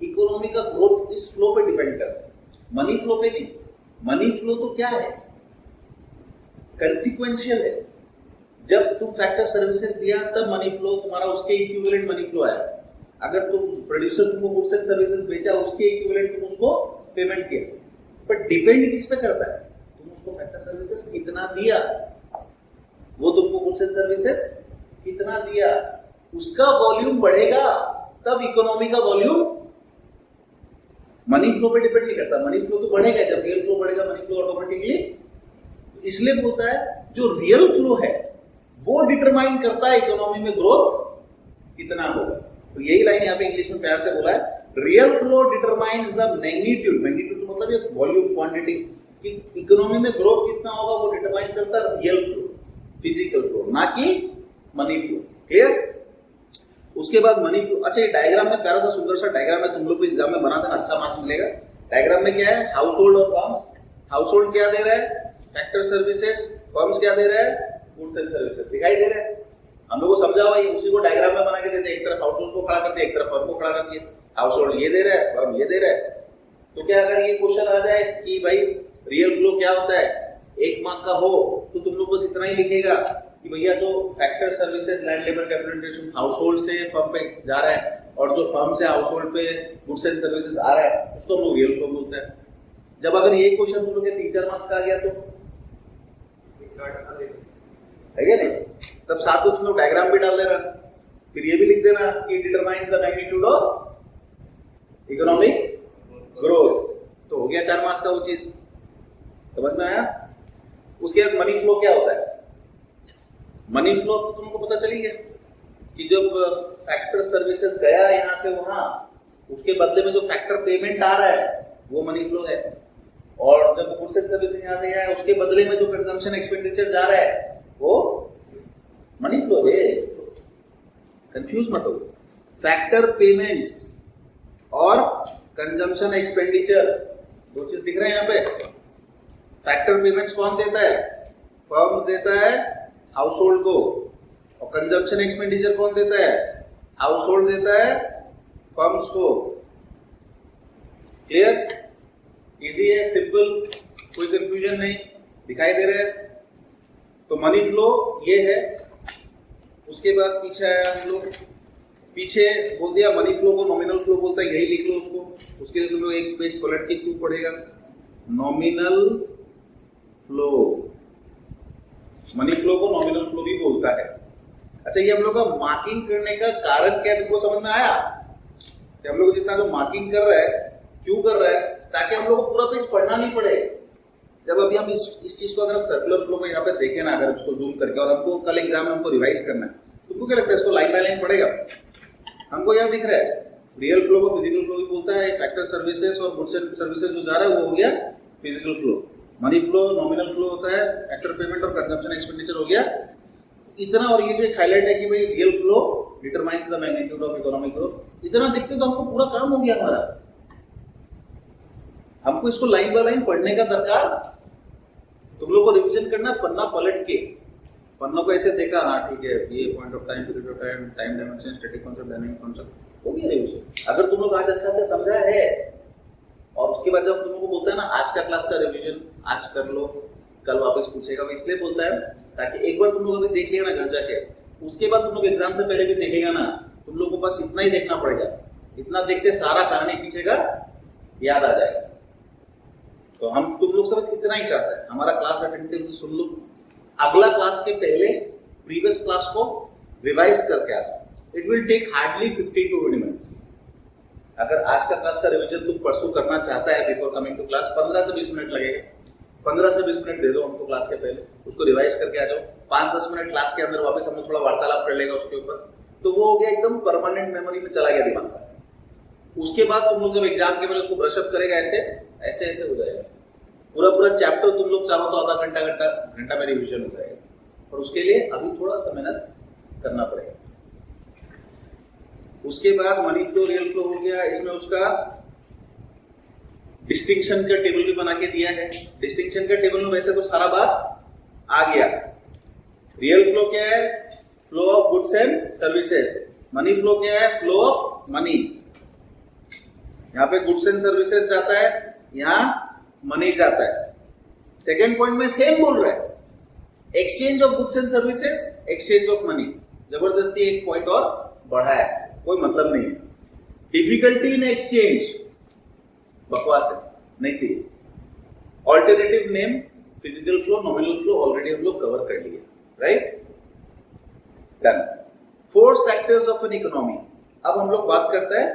इकोनॉमी का ग्रोथ इस फ्लो पे डिपेंड करता है, मनी फ्लो पे नहीं। मनी फ्लो तो क्या है? कंसिक्वेंशियल है। जब तुम फैक्टर सर्विसेज दिया तब मनी फ्लो तुम्हारा उसके इक्विवेलेंट मनी फ्लो आया। अगर तुम प्रोड्यूसर तुमको गुड्स एंड सर्विसेज बेचा, उसके इक्विवेलेंट तुम उसको पेमेंट किया। बट डिपेंड किस पे करता है? तुम उसको फैक्टर सर्विसेज कितना दिया, वो तुमको गुड्स एंड सर्विसेज कितना दिया, उसका वॉल्यूम बढ़ेगा तब इकोनॉमी का वॉल्यूम। मनी फ्लो पे डिपेंड नहीं करता। मनी फ्लो तो बढ़ेगा जब रियल फ्लो बढ़ेगा, मनी फ्लो ऑटोमेटिकली। इसलिए बोलता है जो रियल फ्लो है वो डिटरमाइन करता है इकोनॉमी में ग्रोथ कितना होगा। तो यही लाइन यहाँ पे इंग्लिश में प्यार से बोला है, real flow determines the magnitude. Magnitude मतलब ये वॉल्यूम, क्वांटिटी, कि इकोनॉमी में ग्रोथ कितना होगा वो डिटरमाइन करता है रियल फ्लो, फिजिकल फ्लो, ना कि मनी फ्लो। क्लियर? उसके बाद मनी फ्लो। अच्छा, ये डायग्राम में प्यारा सा सुंदर सा डायग्राम है, तुम लोग को एग्जाम में बना देना, अच्छा मार्क्स मिलेगा। डायग्राम में क्या है? हाउस होल्ड और फर्म। हाउस होल्ड क्या दे रहा है? फैक्टर सर्विसेज, फर्म्स क्या दे रहे हैं, गुड्स एंड सर्विसेज, दिखाई दे रहे हैं। हम लोग को समझा हुआ है, उसी को डायग्राम में बना के देते हैं, एक तरफ हाउस होल्ड को खड़ा कर दिया, एक तरफ फर्म को खड़ा कर दिया, हाउस होल्ड ये दे रहा है, फर्म ये दे रहा है। तो क्या अगर ये क्वेश्चन आ जाए कि भाई रियल फ्लो क्या होता है, 1 मार्क का हो, तो तुम लोग बस इतना ही लिखेगा कि भैया जो factor services land labour capital intention house hold से फर्म पे जा रहा है, और जो फर्म से हाउस होल्ड पे गुड्स एंड सर्विसेज आ रहा है, उसको हम लोग रियल फ्लो बोलते हैं। जब अगर ये क्वेश्चन तुम लोग के 3-4 मार्क्स का आ गया तो है क्या नहीं, तब साथ में तुम लोग डायग्राम भी डाल देना, फिर ये भी लिख देना कि determines the magnitude of economic growth. तो हो गया 4 मार्क्स का वो चीज, समझ में आया। उसके बाद मनी फ्लो क्या होता है, मनी फ्लो तो तुमको पता चली गया कि जब फैक्टर सर्विसेज गया यहां से वहां, उसके बदले में जो फैक्टर पेमेंट आ रहा है वो मनी फ्लो है, और जब गुड्स एंड सर्विसेज यहां से गया उसके बदले में जो कंजम्पशन एक्सपेंडिचर जा रहा है वो मनी फ्लो है। कंफ्यूज मत हो, फैक्टर पेमेंट्स और कंजम्पशन एक्सपेंडिचर दो चीज दिख रहे हैं यहां पे। फैक्टर पेमेंट्स कौन देता है, फर्म्स देता है हाउस होल्ड को, और कंजम्पशन एक्सपेंडिचर कौन देता है, हाउस होल्ड देता है फर्म्स को। क्लियर, इजी है, सिंपल, कोई कंफ्यूजन नहीं, दिखाई दे रहा है। तो मनी फ्लो ये है। उसके बाद पीछे आया हम लोग, पीछे बोल दिया मनी फ्लो को नॉमिनल फ्लो बोलता है, यही लिख लो उसको। उसके लिए तुम लोग एक पेज पलट के क्यों पढ़ेगा, नॉमिनल फ्लो, मनी फ्लो को नॉमिनल फ्लो भी बोलता है। अच्छा, ये हम लोग का मार्किंग करने का कारण क्या है, तुमको समझ में आया कि हम लोग जितना जो मार्किंग कर रहा है क्यों कर रहा है, ताकि हम लोग को पूरा पेज पढ़ना नहीं पड़े। जब अभी हम इस चीज को अगर हम सर्कुलर फ्लो को यहाँ पे देखें ना, अगर उसको जूम करके, और हमको कल एग्जाम में हमको रिवाइज करना है, तुमको क्या लगता है इसको लाइन बाय लाइन पढ़ेगा। हमको यहाँ दिख रहा है रियल फ्लो को फिजिकल फ्लो भी बोलता है, फैक्टर सर्विसेज और गुड्स एंड सर्विसेज जो जा रहा है वो हो गया physical flow. Money flow nominal flow होता है, फैक्टर पेमेंट और कंजम्पशन एक्सपेंडिचर हो गया इतना। और ये जो एक हाईलाइट है कि भाई real flow determines the magnitude of economic growth, इतना दिखते तो हमको पूरा काम हो गया हमारा। हमको इसको लाइन बाय लाइन पढ़ने का दरकार, तुम लोग को रिवीजन करना पन्ना पलट के, पन्नों को ऐसे देखा, हाँ ठीक है ये point of time, period of time, time dimension, static concept, dynamic concept, हो गया रिवीजन। अगर तुम लोग आज अच्छा से समझा है, और उसके बाद जब तुम लोग को बोलता है ना आज का क्लास का रिवीजन आज कर लो, कल वापस पूछेगा, वो इसलिए बोलता है ताकि एक बार तुम लोग अभी देख लिया ना घर जाके, उसके बाद तुम लोग एग्जाम से पहले भी देखेगा ना, तुम लोग को बस इतना ही देखना पड़ेगा, इतना देखते सारा कहानी पीछे का याद आ जाएगा। तो हम तुम लोग से बस इतना ही चाहते हैं, हमारा क्लास अटेंटिव सुन लो, अगला क्लास के पहले प्रीवियस क्लास को रिवाइज करके आ जाओ। It will take hardly 15 to 20 minutes. अगर आज का क्लास का रिवीजन तुम परसों करना चाहता है बिफोर कमिंग टू क्लास, 15 से 20 मिनट लगेगा। 15 से 20 मिनट दे दो हमको क्लास के पहले, उसको रिवाइज करके आ जाओ। 5-10 मिनट क्लास के अंदर वापस हम लोग थोड़ा वार्तालाप कर लेगा उसके ऊपर, तो वो हो गया एकदम परमानेंट मेमोरी में चला गया दिमाग का। उसके बाद तुम लोग जब एग्जाम के पहले उसको ब्रशअप करेगा, ऐसे ऐसे ऐसे हो जाएगा पूरा चैप्टर। तुम लोग चाहो तो आधा घंटा में रिवीजन हो जाएगा, और उसके लिए अभी थोड़ा सा मेहनत करना पड़ेगा। उसके बाद मनी फ्लो रियल फ्लो हो गया, इसमें उसका डिस्टिंक्शन का टेबल भी बना के दिया है। डिस्टिंक्शन का टेबल में वैसे तो सारा बात आ गया। रियल फ्लो क्या है, flow of goods and services. Money flow क्या है, फ्लो ऑफ मनी। यहां पे गुड्स एंड सर्विसेज जाता है, यहां मनी जाता है। सेकेंड पॉइंट में सेम बोल रहा है, exchange of goods and services, exchange of money. जबरदस्ती एक पॉइंट और बढ़ा है, कोई मतलब नहीं है। डिफिकल्टी इन एक्सचेंज, बकवास है, नहीं चाहिए। Alternative name, physical flow, nominal flow already हम लोग कवर कर लिए, right, done. 4 sectors of an economy. अब हम लोग बात करते हैं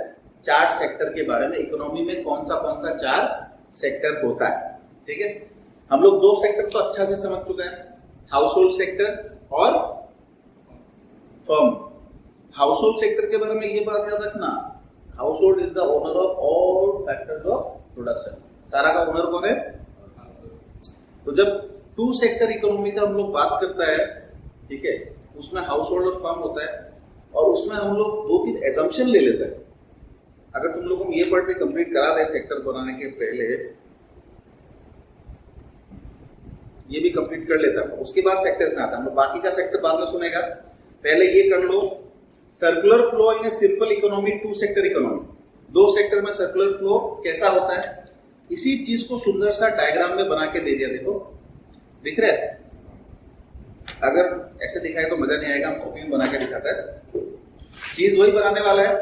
4 सेक्टर के बारे में। इकोनॉमी में कौन सा 4 सेक्टर होता है, ठीक है। हम लोग 2 सेक्टर तो अच्छा से समझ चुके हैं, हाउस होल्ड सेक्टर और फर्म। हाउस होल्ड सेक्टर के बारे में ये बात याद रखना, house hold is the owner of all factors of production. सारा का ओनर कौन है। तो जब 2 सेक्टर इकोनॉमी का हम लोग बात करता है, ठीक है, उसमें हाउस होल्ड और फर्म होता है, और उसमें हम लोग 2-3 एजम्पशन ले लेते हैं। अगर तुम लोग हम ये पार्ट भी कंप्लीट करा दे सेक्टर बनाने के पहले, ये भी कंप्लीट कर लेता हूं, उसके बाद सेक्टर्स में आता हूं। बाकी का सेक्टर बाद में सुनेगा, पहले ये कर लो। Circular flow in a simple economy, two sector economy. दो सेक्टर में सर्कुलर फ्लो कैसा होता है, इसी चीज को सुंदर सा डायग्राम में बना के दे दिया। देखो दिख रहा है, अगर ऐसे दिखाए तो मजा नहीं आएगा, हम कॉपी में बना के दिखाता है। चीज वही बनाने वाला है,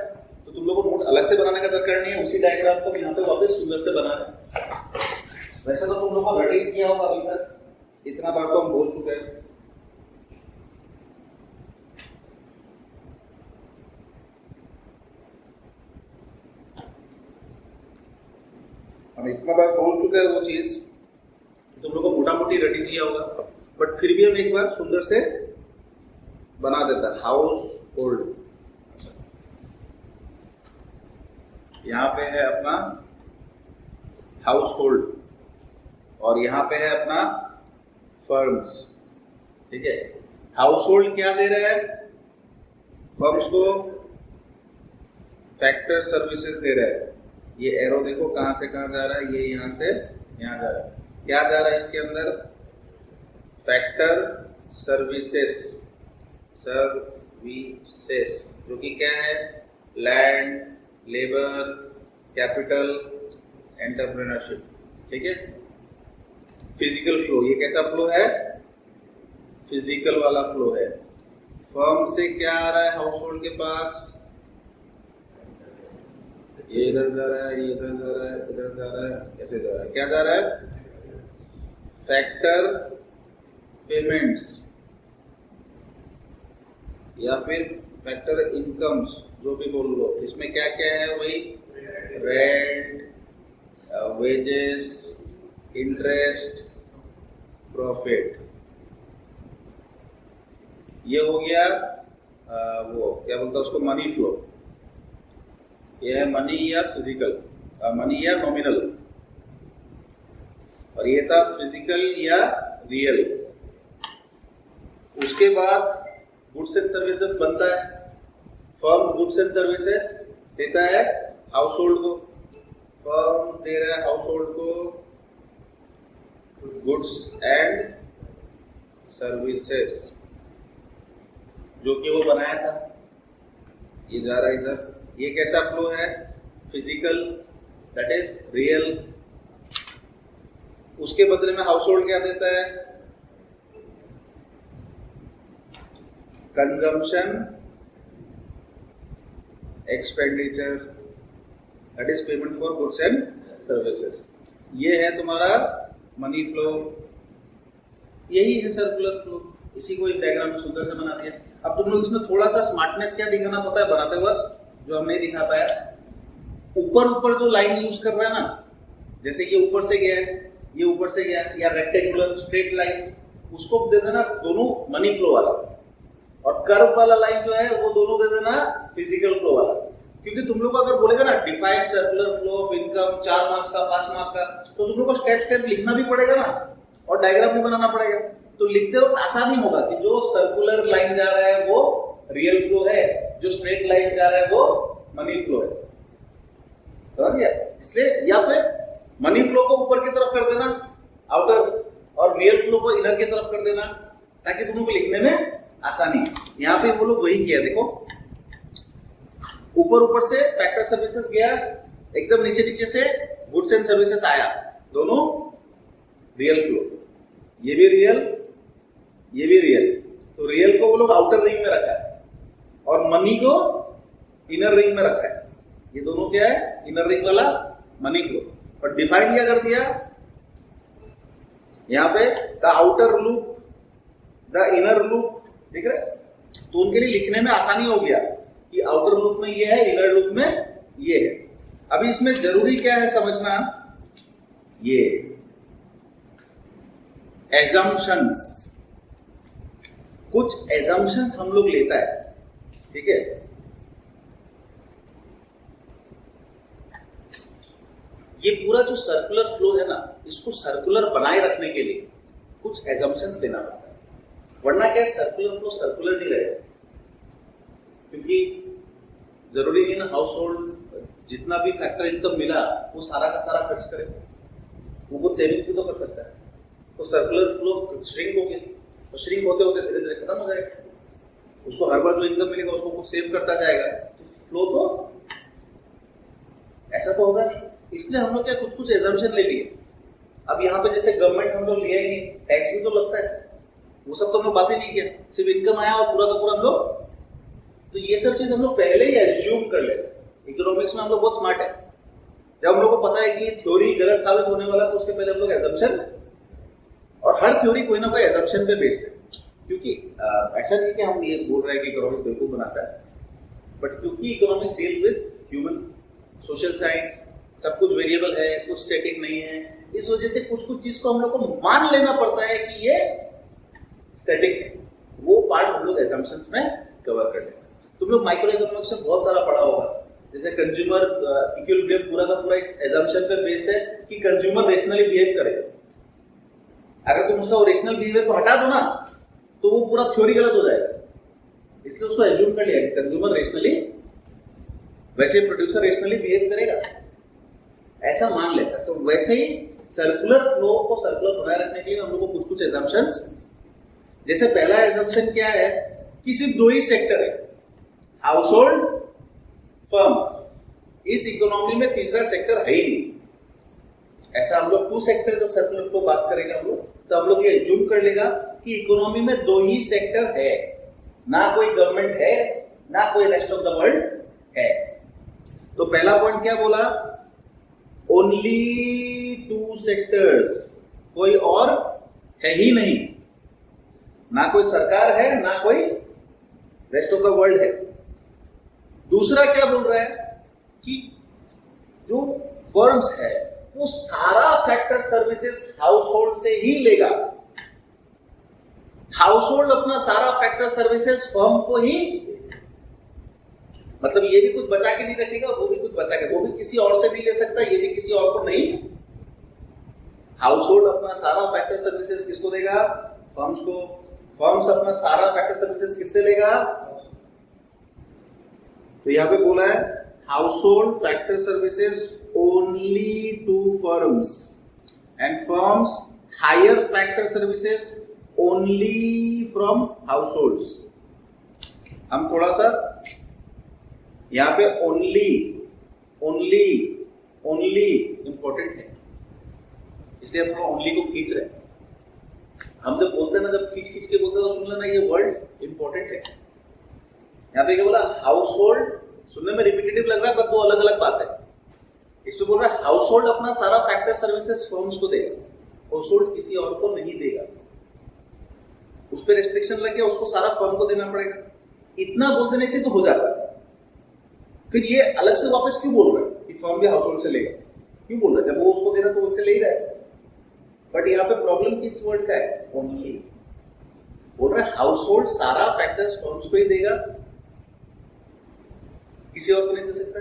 तो तुम लोगों को नोट अलग से बनाने का दरकार नहीं है, उसी डायग्राम को यहाँ पे वापस सुंदर से बना रहे। वैसे तो तुम लोग को रटीज किया होगा अभी तक, इतना बार तो हम बोल चुके हैं। हम इतना बार बोल चुके हैं वो चीज, तुम लोग को मोटा मोटी रटी किया होगा, बट फिर भी हम एक बार सुंदर से बना देता। हाउस होल्ड, यहां पे है अपना हाउस होल्ड और यहां पे है अपना फर्म्स। ठीक है, हाउस होल्ड क्या दे रहा है, फर्म्स को फैक्टर सर्विसेज दे रहा है। ये एरो देखो कहां से कहां जा रहा है, ये यहां से यहां जा रहा है। क्या जा रहा है इसके अंदर, फैक्टर सर्विसेज, सर्विसेज जो कि क्या है, लैंड, लेबर, कैपिटल, एंटरप्रेन्योरशिप। ठीक है, फिजिकल फ्लो, ये कैसा फ्लो है, फिजिकल वाला फ्लो है। फर्म से क्या आ रहा है हाउस होल्ड के पास, ये इधर जा रहा है, ये इधर जा रहा है, इधर जा रहा है, कैसे जा रहा है, क्या जा रहा है, फैक्टर पेमेंट्स या फिर फैक्टर इनकम्स, जो भी बोल लो। इसमें क्या क्या है, वही रेंट, वेजेस, इंटरेस्ट, प्रॉफिट। ये हो गया वो क्या बोलता है उसको, मनी फ्लो। ये है मनी या फिजिकल, मनी या नॉमिनल, और ये था फिजिकल या रियल। उसके बाद गुड्स एंड सर्विसेज बनता है। फर्म गुड्स एंड सर्विसेज देता है हाउस होल्ड को, फर्म दे रहा है हाउस होल्ड को गुड्स एंड सर्विसेज, जो कि वो बनाया था। ये जा रहा है इधर, ये कैसा फ्लो है, फिजिकल, दैट इज रियल। उसके बदले में हाउस होल्ड क्या देता है, consumption expenditure, that is payment for goods and services. ये है तुम्हारा मनी फ्लो, यही है सर्कुलर फ्लो। इसी को एक डायग्राम में सुंदर से बना दिया। अब तुम लोग इसमें थोड़ा सा स्मार्टनेस क्या दिखाना पता है बनाते वक्त, जो हम नहीं दिखा पाया। ऊपर जो लाइन यूज कर रहा है ना, जैसे ये ऊपर से गया है, ये ऊपर से गया, या रेक्टेंगुलर स्ट्रेट लाइंस, उसको दे देना दोनों मनी फ्लो वाला, और कर्व वाला लाइन जो है वो दोनों दे देना फिजिकल फ्लो वाला। क्योंकि तुम लोग अगर बोलेगा ना defined circular flow of income 4 marks का 5 मार्क्स का, तो तुम लोग को स्टेप स्टेप लिखना भी पड़ेगा ना, और डायग्राम भी बनाना पड़ेगा। तो लिखते वक्त आसान नहीं होगा कि जो सर्कुलर लाइन जा रहा है वो रियल फ्लो है, जो स्ट्रेट लाइन जा रहा है वो मनी फ्लो है। समझ गया? इसलिए या फिर मनी फ्लो को ऊपर की तरफ कर देना आउटर, और रियल फ्लो को इनर की तरफ कर देना, ताकि तुम लोग को लिखने में आसानी है। यहाँ पे वो लोग वही किया, देखो ऊपर से फैक्टर सर्विसेज गया, एकदम नीचे से गुड्स एंड सर्विसेज आया, दोनों रियल फ्लो। ये भी रियल, ये भी रियल। तो रियल को वो लोग आउटर रिंग में रखा है और मनी को इनर रिंग में रखा है। ये दोनों क्या है, इनर रिंग वाला मनी फ्लो। और डिफाइन क्या कर दिया यहां पे, the outer loop, the inner loop, दिख रहा है? तो उनके लिए लिखने में आसानी हो गया कि आउटर लूप में ये है, इनर लूप में ये है। अभी इसमें जरूरी क्या है समझना, ये एजम्पशंस, कुछ एजम्पशंस हम लोग लेता है, ठीक है? ये पूरा जो सर्कुलर फ्लो है ना, इसको सर्कुलर बनाए रखने के लिए कुछ एजम्पशंस लेना पड़ता है, वरना क्या सर्कुलर फ्लो सर्कुलर नहीं रहेगा। क्योंकि जरूरी नहीं ना हाउस होल्ड जितना भी फैक्टर इनकम मिला वो सारा का सारा खर्च करे, वो कुछ सेविंग्स भी तो कर सकता है। तो सर्कुलर फ्लो श्रिंक हो गया, और श्रिंक होते होते धीरे धीरे खत्म हो जाएगा। उसको हर बार जो इनकम मिलेगा उसको कुछ सेव करता जाएगा, तो फ्लो तो ऐसा तो होगा नहीं। इसलिए हम लोग क्या कुछ कुछ एजम्पशन ले लिए। अब यहाँ पे जैसे गवर्नमेंट हम लोग लिए नहीं, टैक्स भी तो लगता है, वो सब तो हम लोग बात ही नहीं किया, सिर्फ इनकम आया और पूरा का पूरा हम लोग, तो ये सब चीज हम लोग पहले ही एज्यूम कर लेते। इकोनॉमिक्स में हम लोग बहुत स्मार्ट है, जब हम लोग को पता है कि थ्योरी गलत साबित होने वाला तो उसके पहले हम लोग एजम्पशन, और हर थ्योरी कोई ना कोई एजम्पशन पे बेस्ड है। क्योंकि ऐसा नहीं कि हम ये बोल रहे हैं कि इकोनॉमिक्स बिल्कुल बनाता है, बट क्योंकि economics deal with human, social science, सब कुछ वेरिएबल है, कुछ स्टैटिक नहीं है, इस वजह से कुछ कुछ चीज को हम लोग को मान लेना पड़ता है कि ये स्टैटिक है। वो पार्ट हम लोग एजम्पशंस में कवर कर लेते हैं। तुम लोग माइक्रो इकोनॉमिक्स में बहुत सारा पढ़ा होगा, जैसे कंज्यूमर इक्विलिब्रियम पूरा का पूरा इस एजम्पशन पे बेस्ड है कि कंज्यूमर रेशनली बिहेव करेगा। अगर तुम उसका ओरिजिनल बिहेवियर को हटा दो ना, तो वो पूरा थ्योरी गलत हो जाएगा। इसलिए उसको एज्यूम कर लिया कंज्यूमर रेशनली, वैसे प्रोड्यूसर रेशनली बिहेव करेगा, ऐसा मान लेता। तो वैसे ही सर्कुलर फ्लो को सर्कुलर बनाए रखने के लिए हम लोग को कुछ कुछ एजम्पशंस, जैसे पहला एजम्पशन क्या है कि सिर्फ दो ही सेक्टर है, हाउस होल्ड, फर्म्स। इस इकोनॉमी में तीसरा सेक्टर है ही नहीं। ऐसा हम लोग टू सेक्टर, जब सर्कुलर फ्लो बात करेंगे हम लोग, तो हम लोग ये एज्यूम कर लेगा कि इकोनॉमी में दो ही सेक्टर है, ना कोई गवर्नमेंट है, ना कोई रेस्ट ऑफ द वर्ल्ड है। तो पहला पॉइंट क्या बोला, ओनली टू सेक्टर्स, कोई और है ही नहीं, ना कोई सरकार है, ना कोई रेस्ट ऑफ द वर्ल्ड है। दूसरा क्या बोल रहा है कि जो फर्म्स है वो सारा फैक्टर सर्विसेज हाउस होल्ड से ही लेगा, हाउस होल्ड अपना सारा फैक्टर सर्विसेज फर्म को ही, मतलब ये भी कुछ बचा के नहीं रखेगा, वो भी कुछ बचा के, वो भी किसी और से नहीं ले सकता, ये भी किसी और को नहीं। हाउस होल्ड अपना सारा फैक्टर सर्विसेज किसको देगा, फर्म्स को। फर्म्स अपना सारा फैक्टर सर्विसेज किससे लेगा, तो यहां पे बोला है household factor services only to firms, and firms hire factor services only from households. हम थोड़ा सा यहां पे ओनली ओनली ओनली इंपॉर्टेंट है, इसलिए हम थोड़ा ओनली को खींच रहे हैं। हम जब बोलते हैं ना, जब खींच खींच के बोलते हैं तो सुन लेना ये वर्ड इंपॉर्टेंट है। यहां पे क्या बोला, हाउस होल्ड, सुनने में रिपीटेटिव लग रहा है पर दो अलग अलग बात है। इसमें बोल रहा है हाउस होल्ड अपना सारा फैक्टर सर्विसेज फर्म्स को देगा, हाउस होल्ड किसी और को नहीं देगा, उस पर रेस्ट्रिक्शन लग गया, उसको सारा फर्म को देना पड़ेगा। इतना बोल देने से तो हो जाता है, फिर ये अलग से वापस क्यों बोल रहा है कि फर्म भी हाउस होल्ड से लेगा, क्यों बोल रहा है, जब वो उसको दे रहा तो उससे ले ही रहा है। बट यहाँ पे प्रॉब्लम किस वर्ड का है, ओनली। बोल रहा है हाउस होल्ड सारा फैक्टर्स फर्म्स को ही देगा, किसी और को नहीं दे सकता।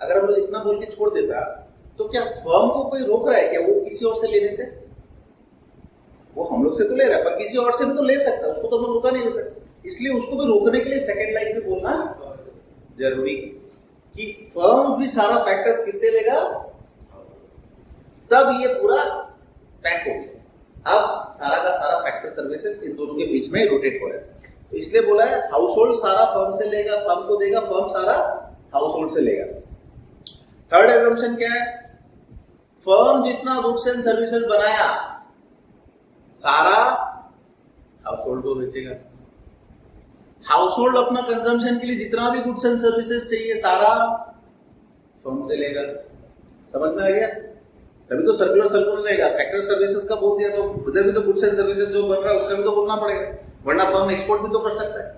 अगर हम लोग इतना बोल के छोड़ देता तो क्या फर्म को कोई रोक रहा है क्या वो किसी और से लेने से? वो हम लोग से तो ले रहा है, पर किसी और से भी तो ले सकता है, उसको तो हम लोग रोका नहीं रोका। इसलिए उसको भी रोकने के लिए सेकंड लाइन में बोलना जरूरी कि फर्म भी सारा फैक्टर्स किससे लेगा, तब ये पूरा पैक हो गया। अब सारा का सारा फैक्टर सर्विसेज इन दोनों के बीच में रोटेट हो रहा है। तो इसलिए बोला है हाउस होल्ड सारा फर्म से लेगा, फर्म को देगा, फर्म सारा हाउस होल्ड से लेगा। थर्ड एजम्पशन क्या है, फर्म जितना गुड्स एंड सर्विसेज बनाया सारा हाउस होल्ड को बेचेगा। हाउस होल्ड अपना कंजम्पशन के लिए जितना भी गुड्स एंड सर्विसेज चाहिए सारा फर्म से लेगा। समझ में आ गया? तभी तो सर्कुलर सर्कुलर रहेगा। फैक्टर सर्विसेज का बोल दिया तो उधर भी तो गुड्स एंड सर्विसेज जो बन रहा है उसका भी तो बोलना पड़ेगा, वरना फर्म एक्सपोर्ट भी तो कर सकता है,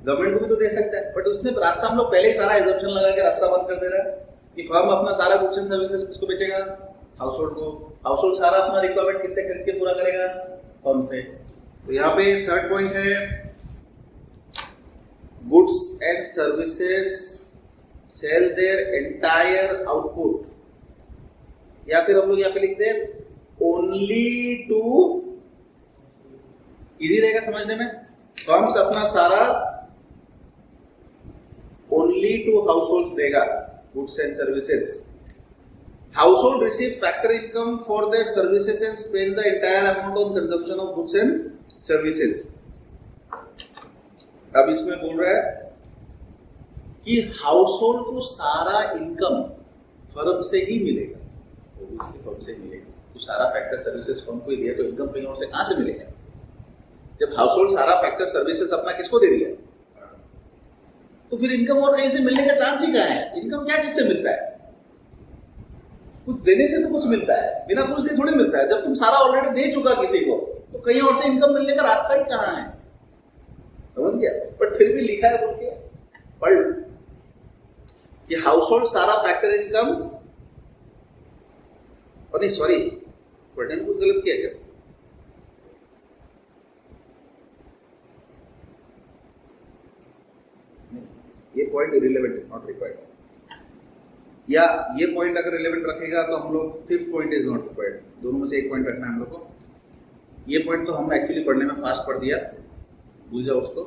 गवर्नमेंट को भी तो दे सकता है। बट उसने रास्ता हम लोग पहले ही सारा एजम्पशन लगा के रास्ता बंद कर दे रहा है कि फर्म अपना सारा गुड्स एंड सर्विसेज किसको बेचेगा, हाउस होल्ड को। हाउस होल्ड सारा अपना रिक्वायरमेंट किससे खरीद के पूरा करेगा, फर्म से। तो यहाँ पे थर्ड पॉइंट है goods and services sell their entire output, या फिर हम लोग यहाँ पे लिखते हैं ओनली टू, इजी रहेगा समझने में। फर्म्स अपना सारा ओनली टू हाउस होल्ड देगा goods and services. Household receive factor income for their services and spend the entire amount on consumption of goods and services. अब इसमें बोल रहा है कि हाउसहोल्ड को सारा इनकम फर्म से ही मिलेगा, ऑब्वियसली फर्म से ही मिलेगा। तो सारा फैक्टर सर्विसेज फर्म को ही दिया तो इनकम कहीं और से कहां से मिलेगा? जब हाउसहोल्ड सारा फैक्टर सर्विसेज अपना किसको दे दिया तो फिर इनकम और कहीं से मिलने का चांस ही कहां है? इनकम क्या किससे मिलता है? कुछ देने से तो कुछ मिलता है, बिना कुछ दे थोड़ी मिलता है। जब तुम सारा ऑलरेडी दे चुका किसी को तो कहीं और से इनकम मिलने का रास्ता ही कहां है? समझ गया? बट फिर भी लिखा है बोल के पढ़ कि हाउसहोल्ड सारा फैक्टर इनकम, और नहीं सॉरी पढ़ने में कुछ गलत किया क्या? ये पॉइंट इरिलेवेंट है, नॉट रिक्वायर्ड। या ये पॉइंट अगर रिलेवेंट रखेगा तो हम लोग fifth point is not required, दोनों में से एक पॉइंट रखना है हम लोग को। ये पॉइंट तो हम एक्चुअली पढ़ने में फास्ट पढ़ दिया, भूल जाओ उसको,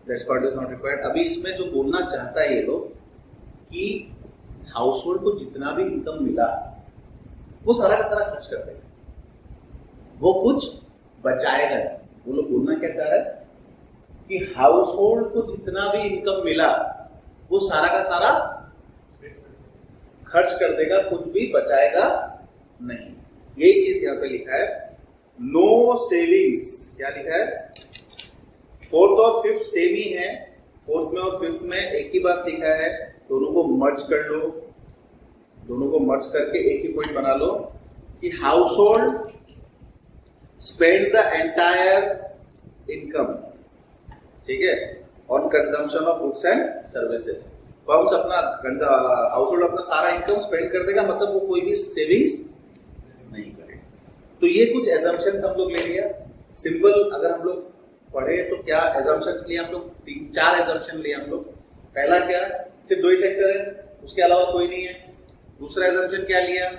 that's part is not required. अभी इसमें जो बोलना चाहता है ये लोग कि हाउसहोल्ड को जितना भी इनकम मिला वो सारा का सारा खर्च कर देगा, वो कुछ बचाएगा। वो लोग बोलना क्या चाह रहा है कि हाउसहोल्ड को जितना भी इनकम मिला वो सारा का सारा खर्च कर देगा, कुछ भी बचाएगा नहीं। यही चीज यहां पे लिखा है, नो सेविंग्स। क्या लिखा है? फोर्थ और फिफ्थ सेम ही है, फोर्थ में और फिफ्थ में एक ही बात लिखा है। दोनों को मर्ज कर लो, दोनों को मर्ज करके एक ही पॉइंट बना लो कि household spend the entire income, ठीक है, on consumption of goods and services. Firms अपना हाउसहोल्ड अपना सारा इनकम स्पेंड कर देगा, मतलब वो कोई भी सेविंग्स नहीं करेगा। तो ये कुछ एजम्पशंस हम लोग ले लिया। सिंपल अगर हम लोग पढ़े तो क्या एजम्पशंस लिए हम लोग? 3-4 एजम्पशन लिए हम लोग। पहला क्या, सिर्फ 2 ही सेक्टर है, उसके अलावा कोई नहीं है। दूसरा एजम्पशन क्या लिया?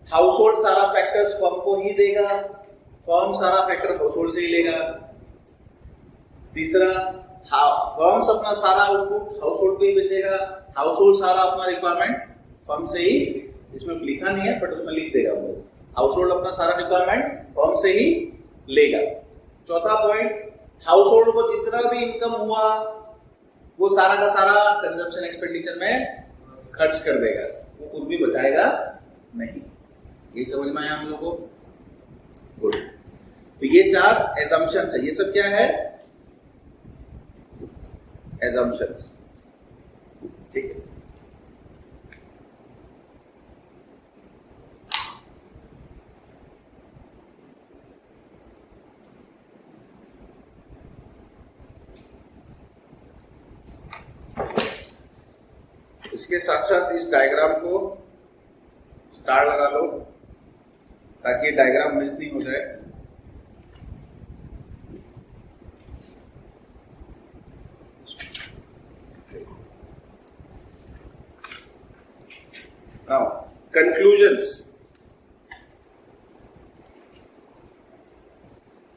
हाउसहोल्ड सारा फैक्टर्स फर्म को ही देगा, फर्म सारा फैक्टर हाउसहोल्ड से ही लेगा। तीसरा, फर्म्स अपना सारा आउटपुट हाउसहोल्ड को ही बेचेगा, हाउसहोल्ड सारा अपना रिक्वायरमेंट फर्म से ही, इसमें लिखा नहीं है बट उसमें लिख देगा वो, हाउसहोल्ड अपना सारा रिक्वायरमेंट फर्म से ही लेगा। चौथा पॉइंट, हाउसहोल्ड को जितना भी इनकम हुआ वो सारा का सारा कंजम्पशन एक्सपेंडिचर में खर्च कर देगा, वो कुछ भी बचाएगा नहीं। ये समझ में आया हम लोग को? गुड। तो ये 4 एजम्पशंस है। ये सब क्या है? एजम्पशंस, ठीक है। इसके साथ साथ इस डायग्राम को स्टार लगा लो ताकि डायग्राम मिस नहीं हो जाए। Now, conclusions,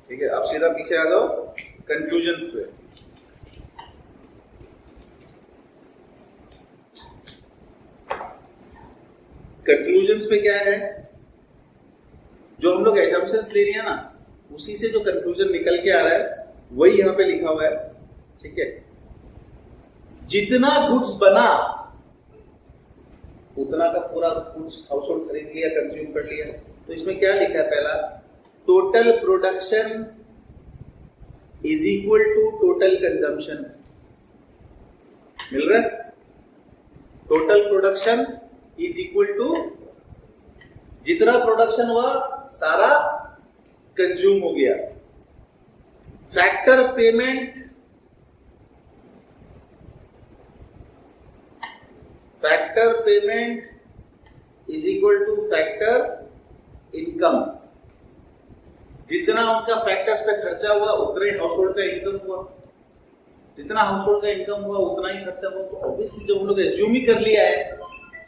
ठीक है, आप सीधा पीछे आ जाओ कंक्लूजन पे। कंक्लूजन्स पे क्या है? जो हम लोग एजम्पशंस ले रहे हैं ना, उसी से जो कंक्लूजन निकल के आ रहा है वही यहां पे लिखा हुआ है, ठीक है। जितना गुड्स बना उतना का पूरा गुड्स हाउसहोल्ड खरीद लिया, कंज्यूम कर लिया। तो इसमें क्या लिखा है? पहला, total production is equal to total consumption. मिल रहा है? Total production is equal to जितना प्रोडक्शन हुआ सारा कंज्यूम हो गया। Factor payment, factor payment is equal to factor income. जितना उनका फैक्टर्स पे खर्चा हुआ उतना ही हाउसहोल्ड का इनकम हुआ, जितना हाउसहोल्ड का इनकम हुआ उतना ही खर्चा हुआ। तो ऑब्वियसली जब हम लोग एज्यूम ही कर लिया है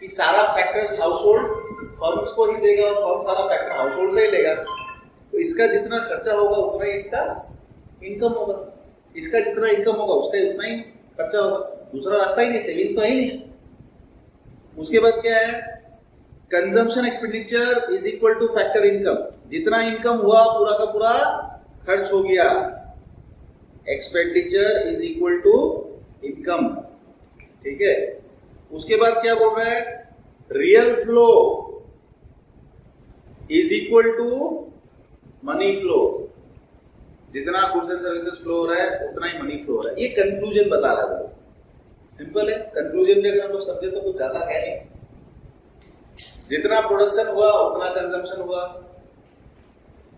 कि सारा फैक्टर्स हाउसहोल्ड फर्म्स को ही देगा और फर्म सारा फैक्टर हाउसहोल्ड से ही लेगा, तो इसका जितना खर्चा होगा उतना ही इसका इनकम होगा, इसका जितना इनकम होगा उसका उतना ही खर्चा होगा। दूसरा रास्ता ही नहीं, सेविंग्स तो है ही नहीं। उसके बाद क्या है? Consumption expenditure is equal to factor income. जितना इनकम हुआ पूरा का पूरा खर्च हो गया। Expenditure is equal to income, ठीक है। उसके बाद क्या बोल रहा है, real flow is equal to money flow. जितना गुड्स एंड सर्विसेज फ्लो हो रहा है उतना ही मनी फ्लो हो रहा है। ये कंक्लूजन बता रहा है, सिंपल है। कंक्लूजन भी अगर हम लोग समझे तो कुछ ज्यादा है नहीं। जितना प्रोडक्शन हुआ उतना कंजम्पशन हुआ,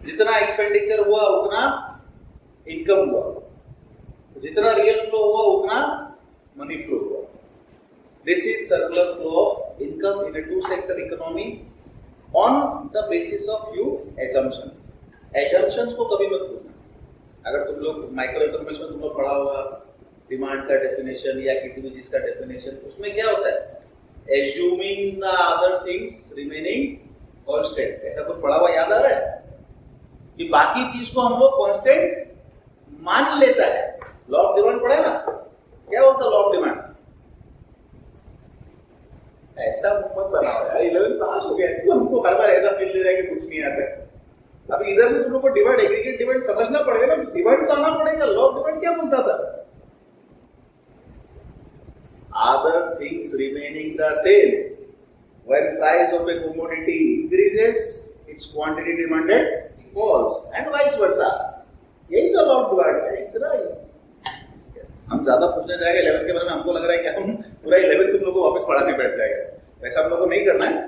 जितना एक्सपेंडिचर हुआ उतना इनकम हुआ, जितना रियल फ्लो हुआ उतना मनी फ्लो हुआ। This is circular flow of income in a two sector economy on the basis of few assumptions. Assumptions को कभी मत भूलना। अगर तुम लोग माइक्रो इकोनॉमिक्स में तुम लोग पढ़ा होगा डिमांड का डेफिनेशन या किसी भी चीज का डेफिनेशन, उसमें क्या होता है, assuming the other things remaining constant. ऐसा कुछ पढ़ा हुआ याद आ रहा है कि बाकी चीज को हम लोग कांस्टेंट मान लेता है। लॉ ऑफ डिमांड पढ़ा ना, क्या होता है लॉ ऑफ डिमांड? ऐसा मत बनाओ यार, 11 पास हो गया तो हमको हर बार ऐसा फील दे रहा है कि कुछ नहीं आता है। अब इधर में तुम लोग को डिमांड, एग्रीगेट डिमांड समझना पड़ेगा ना, डिमांड लाना पड़ेगा। लॉ ऑफ डिमांड क्या बोलता था? Other things remaining the same. When price of a commodity increases, its quantity demanded falls, and vice versa. यही तो लॉ ऑफ डिमांड है। इतना हम ज्यादा पूछने जाएंगे 11 के बारे में, हमको लग रहा है कि हम पूरा 11 तुम लोग को वापस पढ़ाने बैठ जाएगा। वैसा हम लोग को नहीं करना है।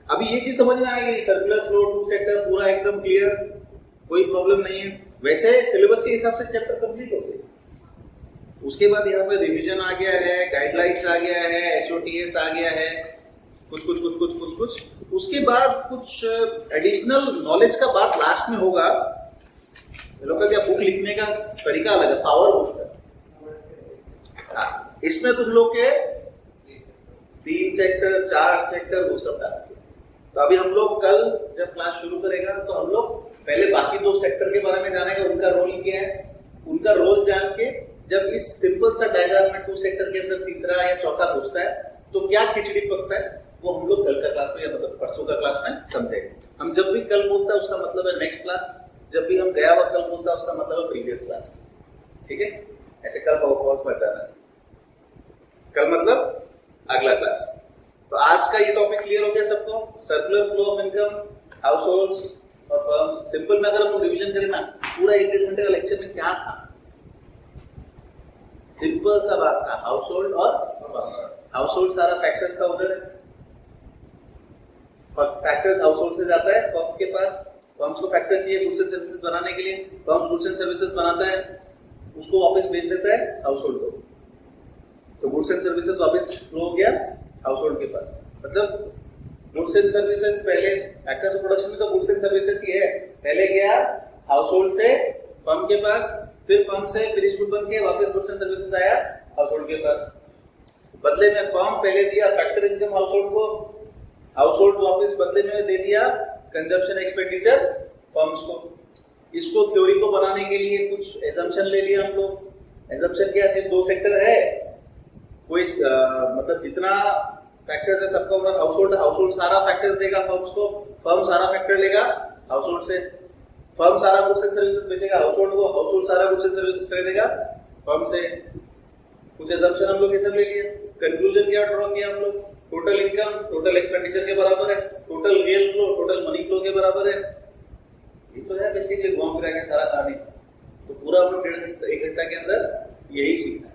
अभी ये चीज समझ में आएगी, सर्कुलर फ्लो टू सेक्टर पूरा एकदम क्लियर, कोई प्रॉब्लम नहीं है। वैसे सिलेबस के हिसाब से चैप्टर कंप्लीट हो गया। उसके बाद यहाँ पे रिवीजन आ गया है, गाइडलाइंस आ गया है, HOTS आ गया है, कुछ। उसके बाद कुछ एडिशनल नॉलेज का बात लास्ट में होगा। लोग का क्या बुक लिखने का तरीका अलग है, पावर बूस्टर। इसमें तुम लोग के 3 सेक्टर 4 सेक्टर वो सब डालते हैं। तो अभी हम लोग कल जब क्लास शुरू करेगा तो हम लोग पहले बाकी 2 सेक्टर के बारे में जानेंगे, उनका रोल क्या है। उनका रोल जान के जब इस सिंपल सा डायग्राम में 2 सेक्टर के अंदर तीसरा या चौथा घुसता है तो क्या खिचड़ी पकता है, वो हम लोग कल का क्लास में या मतलब परसों का क्लास में समझेंगे। हम जब भी कल बोलता है उसका मतलब है नेक्स्ट क्लास, जब भी हम गया हुआ कल बोलता है उसका मतलब है प्रीवियस क्लास, ठीक है। ऐसे कल का बहुत मत जाना है, कल मतलब अगला क्लास। तो आज का ये टॉपिक क्लियर हो गया सबको, circular flow of income, house holds और फर्म्स। सिंपल में अगर हम रिवीजन करें ना, पूरा 1-1.5 घंटे का लेक्चर में क्या था, सिंपल सा बात था, हाउस होल्ड और हाउस होल्ड सारा फैक्टर्स का उधर है। फैक्टर्स हाउस होल्ड से जाता है फर्म्स के पास, फर्म्स को फैक्टर चाहिए गुड्स एंड सर्विसेज बनाने के लिए, फर्म गुड्स एंड सर्विसेज बनाता है, उसको वापस बेच देता है हाउस होल्ड को। तो गुड्स एंड सर्विसेज वापस फ्लो हो गया हाउस होल्ड के पास। मतलब गुड्स एंड सर्विसेज पहले फैक्टर्स ऑफ प्रोडक्शन में तो गुड्स एंड सर्विसेज ही है, पहले गया हाउस होल्ड से फर्म के पास, फिर फर्म से फिनिश गुड बन के वापस गुड्स एंड सर्विसेज आया हाउस होल्ड के पास। बदले में फर्म पहले दिया फैक्टर इनकम हाउस होल्ड को, हाउस होल्ड वापस बदले में दे दिया कंजम्पशन एक्सपेंडिचर फर्म्स को। इसको थ्योरी को बनाने के लिए कुछ एजम्पशन ले लिया हम लोग। एजम्पशन क्या, सिर्फ 2 सेक्टर है, कोई मतलब जितना फैक्टर्स है सबका ओनर हाउस होल्ड सारा फैक्टर्स देगा फर्म्स को, फर्म सारा फैक्टर लेगा हाउस होल्ड से, फर्म सारा गुड्स एंड सर्विसेज बेचेगा हाउस होल्ड को, हाउस होल्ड सारा गुड्स एंड सर्विसेज खरीदेगा फर्म से। कुछ एजम्पशन हम लोग ये सब ले लिए। कंक्लूजन क्या ड्रॉ किया हम लोग, टोटल इनकम टोटल एक्सपेंडिचर के बराबर है, total real flow total money flow के बराबर है। ये तो है बेसिकली घूम फिरा के सारा कहानी। तो पूरा हम लोग 1.5 घंटा के अंदर यही सीखना है।